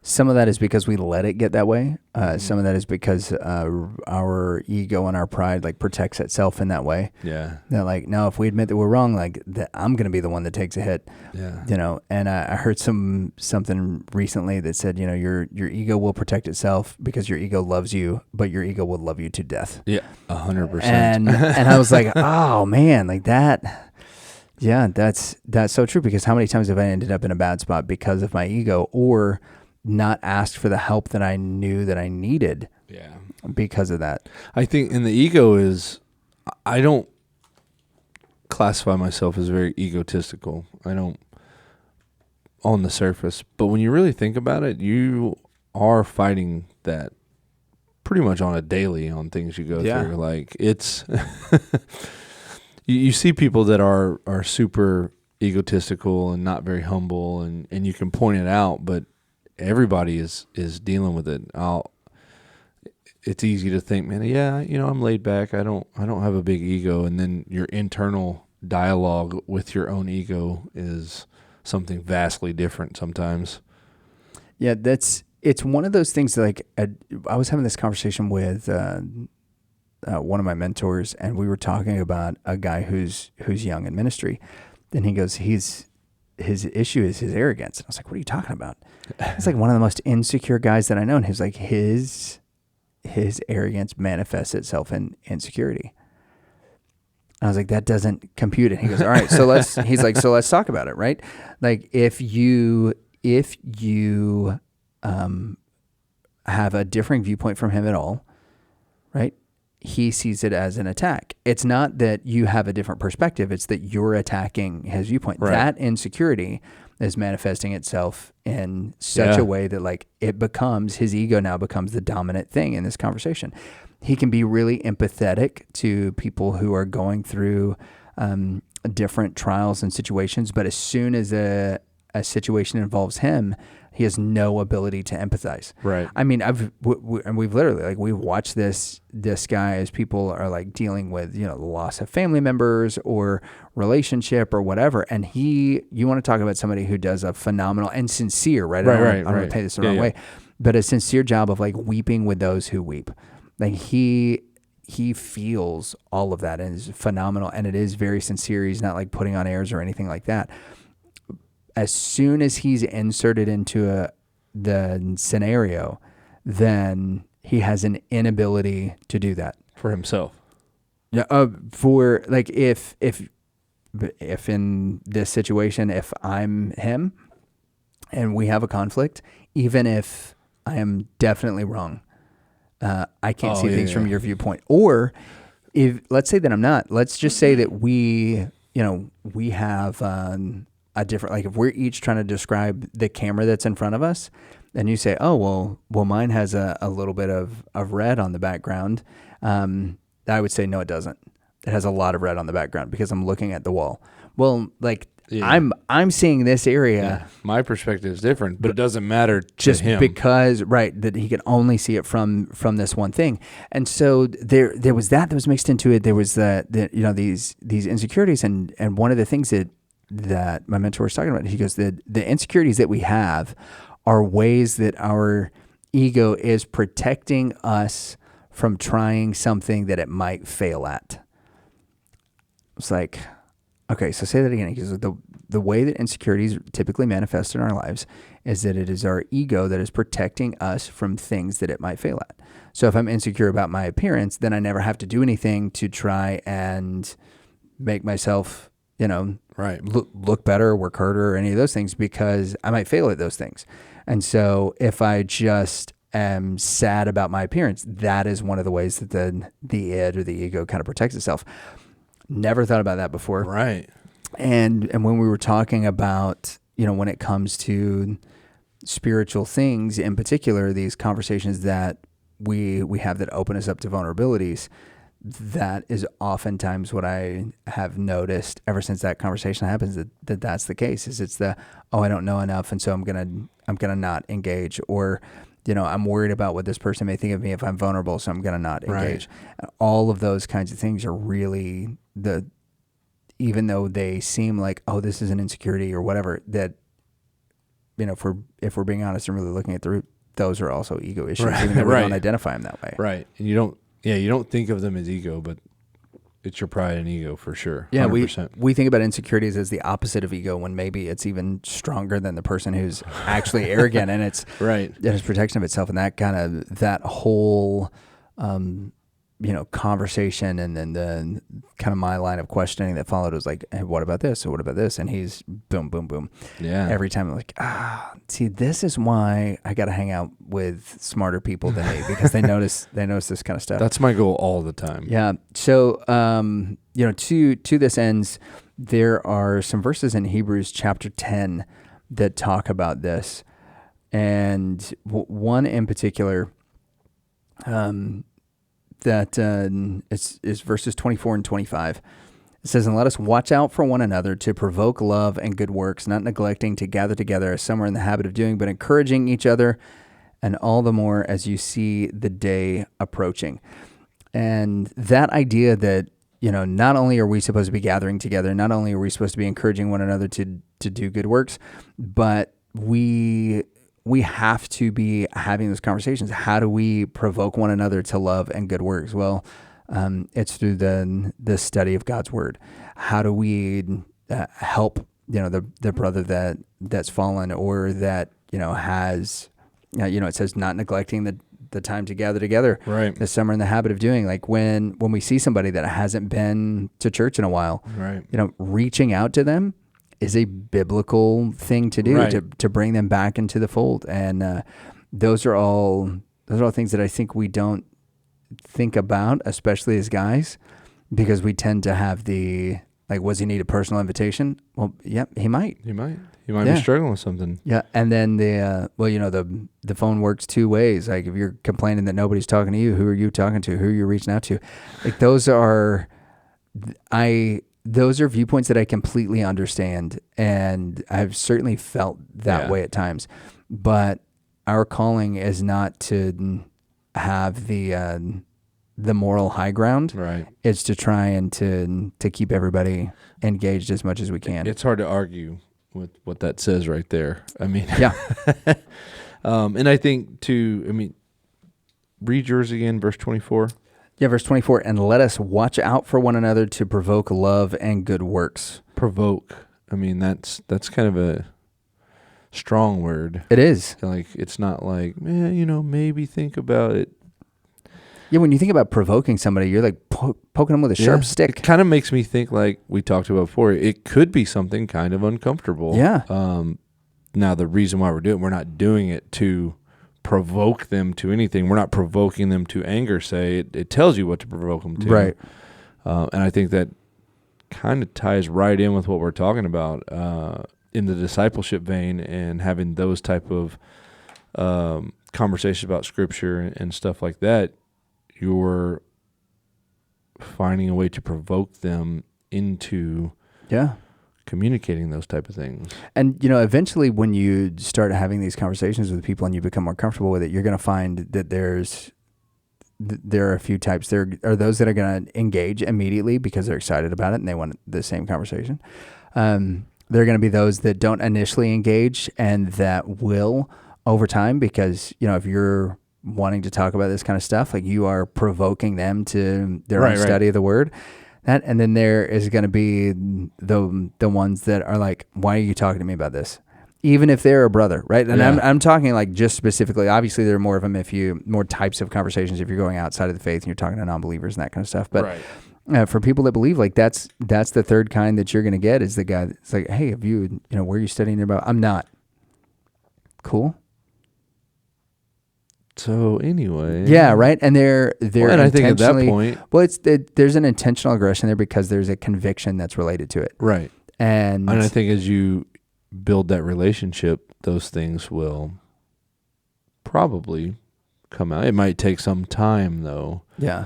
Some of that is because we let it get that way. Some of that is because our ego and our pride like protects itself in that way. Yeah. That like, no, if we admit that we're wrong, like I'm going to be the one that takes a hit. Yeah. You know, and I heard something recently that said, you know, your ego will protect itself because your ego loves you, but your ego will love you to death. Yeah, 100%. And I was like, oh man, like that. Yeah, that's so true, because how many times have I ended up in a bad spot because of my ego, or not asked for the help that I knew that I needed because of that. I think, and the ego is, I don't classify myself as very egotistical. I don't, on the surface. But when you really think about it, you are fighting that pretty much on a daily on things you go through. Like, it's, you see people that are super egotistical and not very humble, and you can point it out, but everybody is dealing with it. It's easy to think, man, yeah, you know, I'm laid back. I don't have a big ego. And then your internal dialogue with your own ego is something vastly different sometimes. Yeah, it's one of those things that, like, I was having this conversation with one of my mentors, and we were talking about a guy who's young in ministry. And he goes, his issue is his arrogance. And I was like, what are you talking about? It's like one of the most insecure guys that I know. And he was like, his arrogance manifests itself in insecurity. And I was like, that doesn't compute. And he goes, all right, so let's talk about it, right? Like, if you have a differing viewpoint from him at all, right? He sees it as an attack. It's not that you have a different perspective. It's that you're attacking his viewpoint. Right. That insecurity is manifesting itself in such a way that, like, his ego now becomes the dominant thing in this conversation. He can be really empathetic to people who are going through different trials and situations, but as soon as a situation involves him, he has no ability to empathize. Right. I mean, we've literally, like, we've watched this guy as people are, like, dealing with, you know, the loss of family members or relationship or whatever. And you want to talk about somebody who does a phenomenal and sincere, right? I don't want to pay this the wrong way, but a sincere job of, like, weeping with those who weep. Like, he feels all of that and is phenomenal. And it is very sincere. He's not, like, putting on airs or anything like that. As soon as he's inserted into the scenario, then he has an inability to do that for himself. Yeah. For, like, if in this situation, if I'm him and we have a conflict, even if I am definitely wrong, I can't see things from your viewpoint. Or if, let's say that I'm not. Let's just say that we have a different, like, if we're each trying to describe the camera that's in front of us, and you say, oh, well, mine has a little bit of red on the background. I would say, no, it doesn't. It has a lot of red on the background because I'm looking at the wall. Well, like, I'm seeing this area. Yeah. My perspective is different, but it doesn't matter to just him. Because, right, that he can only see it from this one thing. And so there was that was mixed into it. There was these insecurities, and one of the things that my mentor was talking about, he goes, the insecurities that we have are ways that our ego is protecting us from trying something that it might fail at. It's like, okay, so say that again. He goes, the way that insecurities typically manifest in our lives is that it is our ego that is protecting us from things that it might fail at. So if I'm insecure about my appearance, then I never have to do anything to try and make myself, right, look better, work harder, or any of those things, because I might fail at those things. And so if I just am sad about my appearance, that is one of the ways that the id or the ego kind of protects itself. Never thought about that before. Right. And when we were talking about, when it comes to spiritual things in particular, these conversations that we have that open us up to vulnerabilities, that is oftentimes what I have noticed ever since that conversation happens, that's the case. Is it's I don't know enough, and so I'm gonna not engage, or I'm worried about what this person may think of me if I'm vulnerable, so I'm gonna not engage. Right. All of those kinds of things are really even though they seem like, oh, this is an insecurity or whatever, that if we're being honest and really looking at the root, those are also ego issues, even though we don't identify them that way. Right. And you don't think of them as ego, but it's your pride and ego for sure. Yeah, 100%. we think about insecurities as the opposite of ego, when maybe it's even stronger than the person who's actually arrogant, and it's right. It's protection of itself, and that whole conversation, and then the kind of my line of questioning that followed was like, hey, what about this? Or what about this? And he's boom, boom, boom. Yeah. Every time I'm like, see, this is why I got to hang out with smarter people than me, because they notice this kind of stuff. That's my goal all the time. Yeah. So, to this ends, there are some verses in Hebrews chapter 10 that talk about this. And one in particular, that is verses 24 and 25. It says, and let us watch out for one another to provoke love and good works, not neglecting to gather together as some are in the habit of doing, but encouraging each other, and all the more as you see the day approaching. And that idea that, not only are we supposed to be gathering together, not only are we supposed to be encouraging one another to do good works, but we have to be having those conversations. How do we provoke one another to love and good works? Well, it's through the study of God's word. How do we help the brother that's fallen, or that has it says not neglecting the time to gather together. Right. As some are in the habit of doing. Like when we see somebody that hasn't been to church in a while, right. Reaching out to them is a biblical thing to do, right. to bring them back into the fold. And those are all things that I think we don't think about, especially as guys, because we tend to have was he need a personal invitation? Well, yeah, he might. He might be struggling with something. Yeah, and then the phone works two ways. Like if you're complaining that nobody's talking to you, who are you talking to? Who are you reaching out to? Like those are viewpoints that I completely understand, and I've certainly felt that way at times. But our calling is not to have the moral high ground. Right. It's to try and to keep everybody engaged as much as we can. It's hard to argue with what that says right there. I mean, yeah. And I think read yours again, verse 24. Yeah, verse 24, and let us watch out for one another to provoke love and good works. Provoke. I mean, that's kind of a strong word. It is. Like, it's not like, maybe think about it. Yeah, when you think about provoking somebody, you're like poking them with a sharp stick. It kind of makes me think, like we talked about before, it could be something kind of uncomfortable. Yeah. Now, the reason why we're not doing it to provoke them to anything. We're not provoking them to anger, say. It tells you what to provoke them to. Right. And I think that kind of ties right in with what we're talking about in the discipleship vein, and having those type of conversations about Scripture and stuff like that. You're finding a way to provoke them into communicating those type of things. And, eventually when you start having these conversations with people and you become more comfortable with it, you're going to find that there are a few types. There are those that are going to engage immediately because they're excited about it and they want the same conversation. There are going to be those that don't initially engage and that will over time, because, if you're wanting to talk about this kind of stuff, like you are provoking them to their own study of the word. And then there is going to be the ones that are like, why are you talking to me about this? Even if they're a brother, right? And I'm talking like just specifically, obviously there are more of them more types of conversations if you're going outside of the faith and you're talking to non-believers and that kind of stuff. But for people that believe, like that's the third kind that you're going to get, is the guy that's like, hey, have you, where are you studying about? I'm not. Cool. So anyway, yeah, right, and they're and I think at that point, well, there's an intentional aggression there because there's a conviction that's related to it, right? And I think as you build that relationship, those things will probably come out. It might take some time, though. Yeah,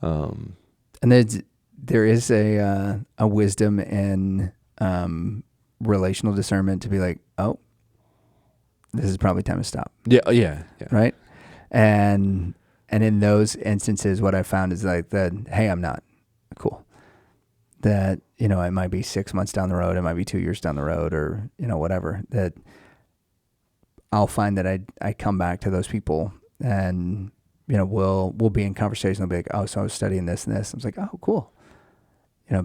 and there is a wisdom in relational discernment to be like, oh, this is probably time to stop. Yeah. Right. And in those instances, what I found is like that, hey, I'm not cool. That, it might be 6 months down the road, it might be 2 years down the road, or, whatever. That I'll find that I come back to those people, and we'll be in conversation. They'll be like, oh, so I was studying this and this. I was like, oh, cool.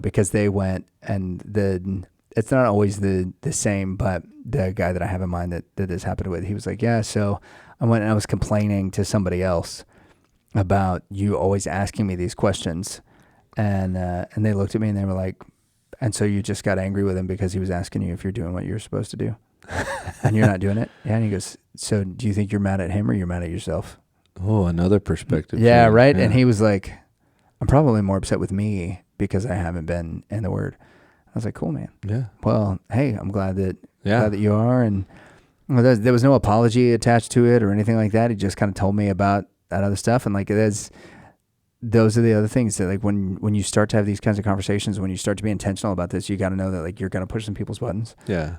Because they went, and it's not always the same, but the guy that I have in mind that this happened with, he was like, yeah, so I went and I was complaining to somebody else about you always asking me these questions. And they looked at me and they were like, and so you just got angry with him because he was asking you if you're doing what you're supposed to do and you're not doing it? Yeah. And he goes, so do you think you're mad at him or you're mad at yourself? Oh, another perspective. Yeah. Right. Yeah. And he was like, I'm probably more upset with me because I haven't been in the Word. I was like, cool, man. Yeah. Well, hey, I'm glad that you are. And there was no apology attached to it or anything like that. He just kind of told me about that other stuff. And like, those are the other things that like when you start to have these kinds of conversations, when you start to be intentional about this, you got to know that like you're going to push some people's buttons. Yeah.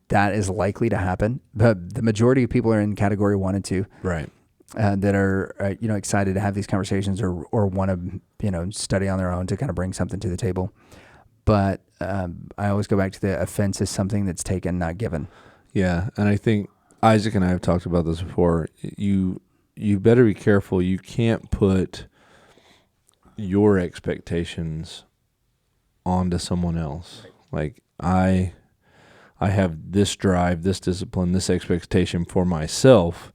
That is likely to happen. But the majority of people are in category 1 and 2. Right. That are, excited to have these conversations or want to, study on their own to kind of bring something to the table. But I always go back to the offense is something that's taken, not given. Yeah. And I think Isaac and I have talked about this before. You better be careful. You can't put your expectations onto someone else. Like I have this drive, this discipline, this expectation for myself.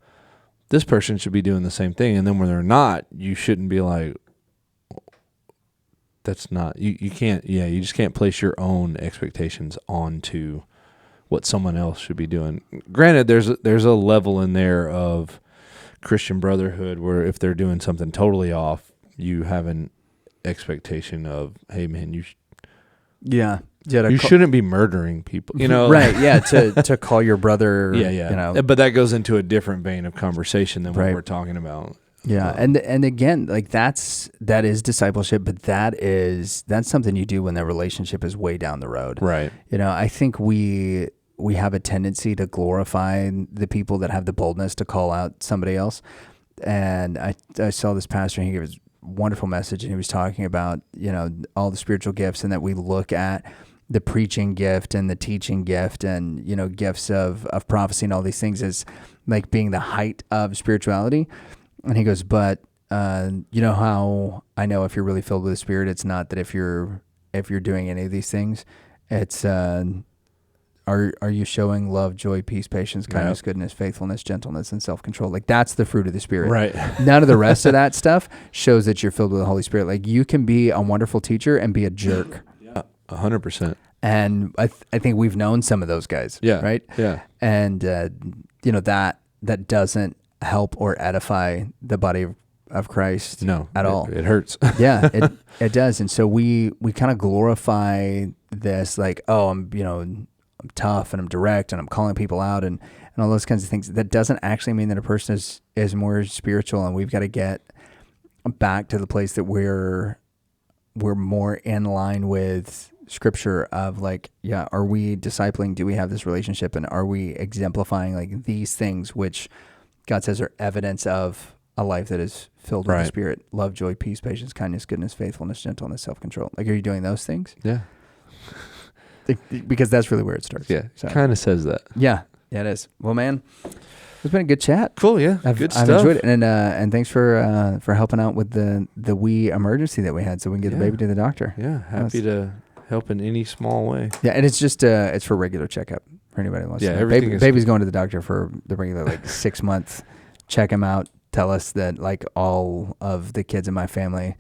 This person should be doing the same thing. And then when they're not, you shouldn't be like, that's not, you can't, you just can't place your own expectations onto what someone else should be doing. Granted, there's a level in there of Christian brotherhood where if they're doing something totally off, you have an expectation of, hey man, you shouldn't be murdering people, right? Yeah, to call your brother, but that goes into a different vein of conversation than what we're talking about. Yeah, and again, like that is discipleship, but that's something you do when the relationship is way down the road, right? I think we have a tendency to glorify the people that have the boldness to call out somebody else, and I saw this pastor, and he gave his wonderful message, and he was talking about all the spiritual gifts, and that we look at the preaching gift and the teaching gift and gifts of prophecy and all these things as like being the height of spirituality. And he goes, but how I know if you're really filled with the Spirit, it's not that if you're doing any of these things, it's are you showing love, joy, peace, patience, kindness, goodness, faithfulness, gentleness, and self-control? Like that's the fruit of the Spirit. Right. None of the rest of that stuff shows that you're filled with the Holy Spirit. Like you can be a wonderful teacher and be a jerk. 100%. And I think we've known some of those guys. Yeah. Right. Yeah. And that doesn't help or edify the body of Christ. At all. It hurts. Yeah. It does. And so we kind of glorify this like, oh, I'm tough and I'm direct and I'm calling people out and all those kinds of things. That doesn't actually mean that a person is more spiritual, and we've got to get back to the place that we're more in line with Scripture of like, are we discipling? Do we have this relationship? And are we exemplifying like these things, which God says are evidence of a life that is filled with the Spirit, love, joy, peace, patience, kindness, goodness, faithfulness, gentleness, self-control. Like, are you doing those things? Yeah. Because that's really where it starts. Yeah, so. Kind of says that. Yeah, it is. Well, man, it's been a good chat. Cool, yeah, good stuff. I've enjoyed it, and thanks for helping out with the wee emergency that we had, so we can get the baby to the doctor. Yeah, happy to help in any small way. Yeah, and it's just it's for regular checkup for anybody who wants to know. Baby's going to the doctor for the regular like 6 months. Check him out. Tell us that like all of the kids in my family.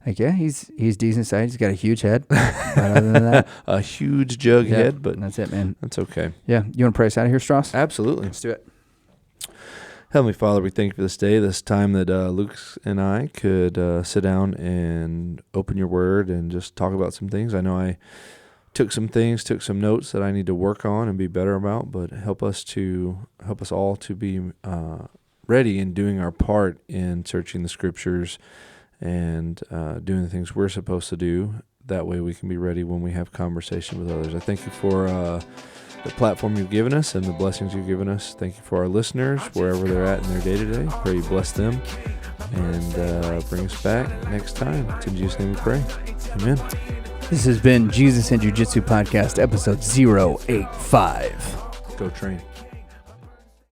Like, yeah, he's decent size. He's got a huge head. But other than that, a huge jug head, but that's it, man. That's okay. Yeah, you want to pray us out of here, Strauss? Absolutely. Let's do it. Heavenly Father, we thank you for this day, this time that Lucas and I could sit down and open your word and just talk about some things. I know I took some notes that I need to work on and be better about, but help us all to be ready in doing our part in searching the Scriptures and doing the things we're supposed to do. That way we can be ready when we have conversation with others. I thank you for the platform you've given us and the blessings you've given us. Thank you for our listeners, wherever they're at in their day-to-day. Pray you bless them and bring us back next time. It's in Jesus' name we pray. Amen. This has been Jesus and Jiu-Jitsu Podcast, episode 085. Go train.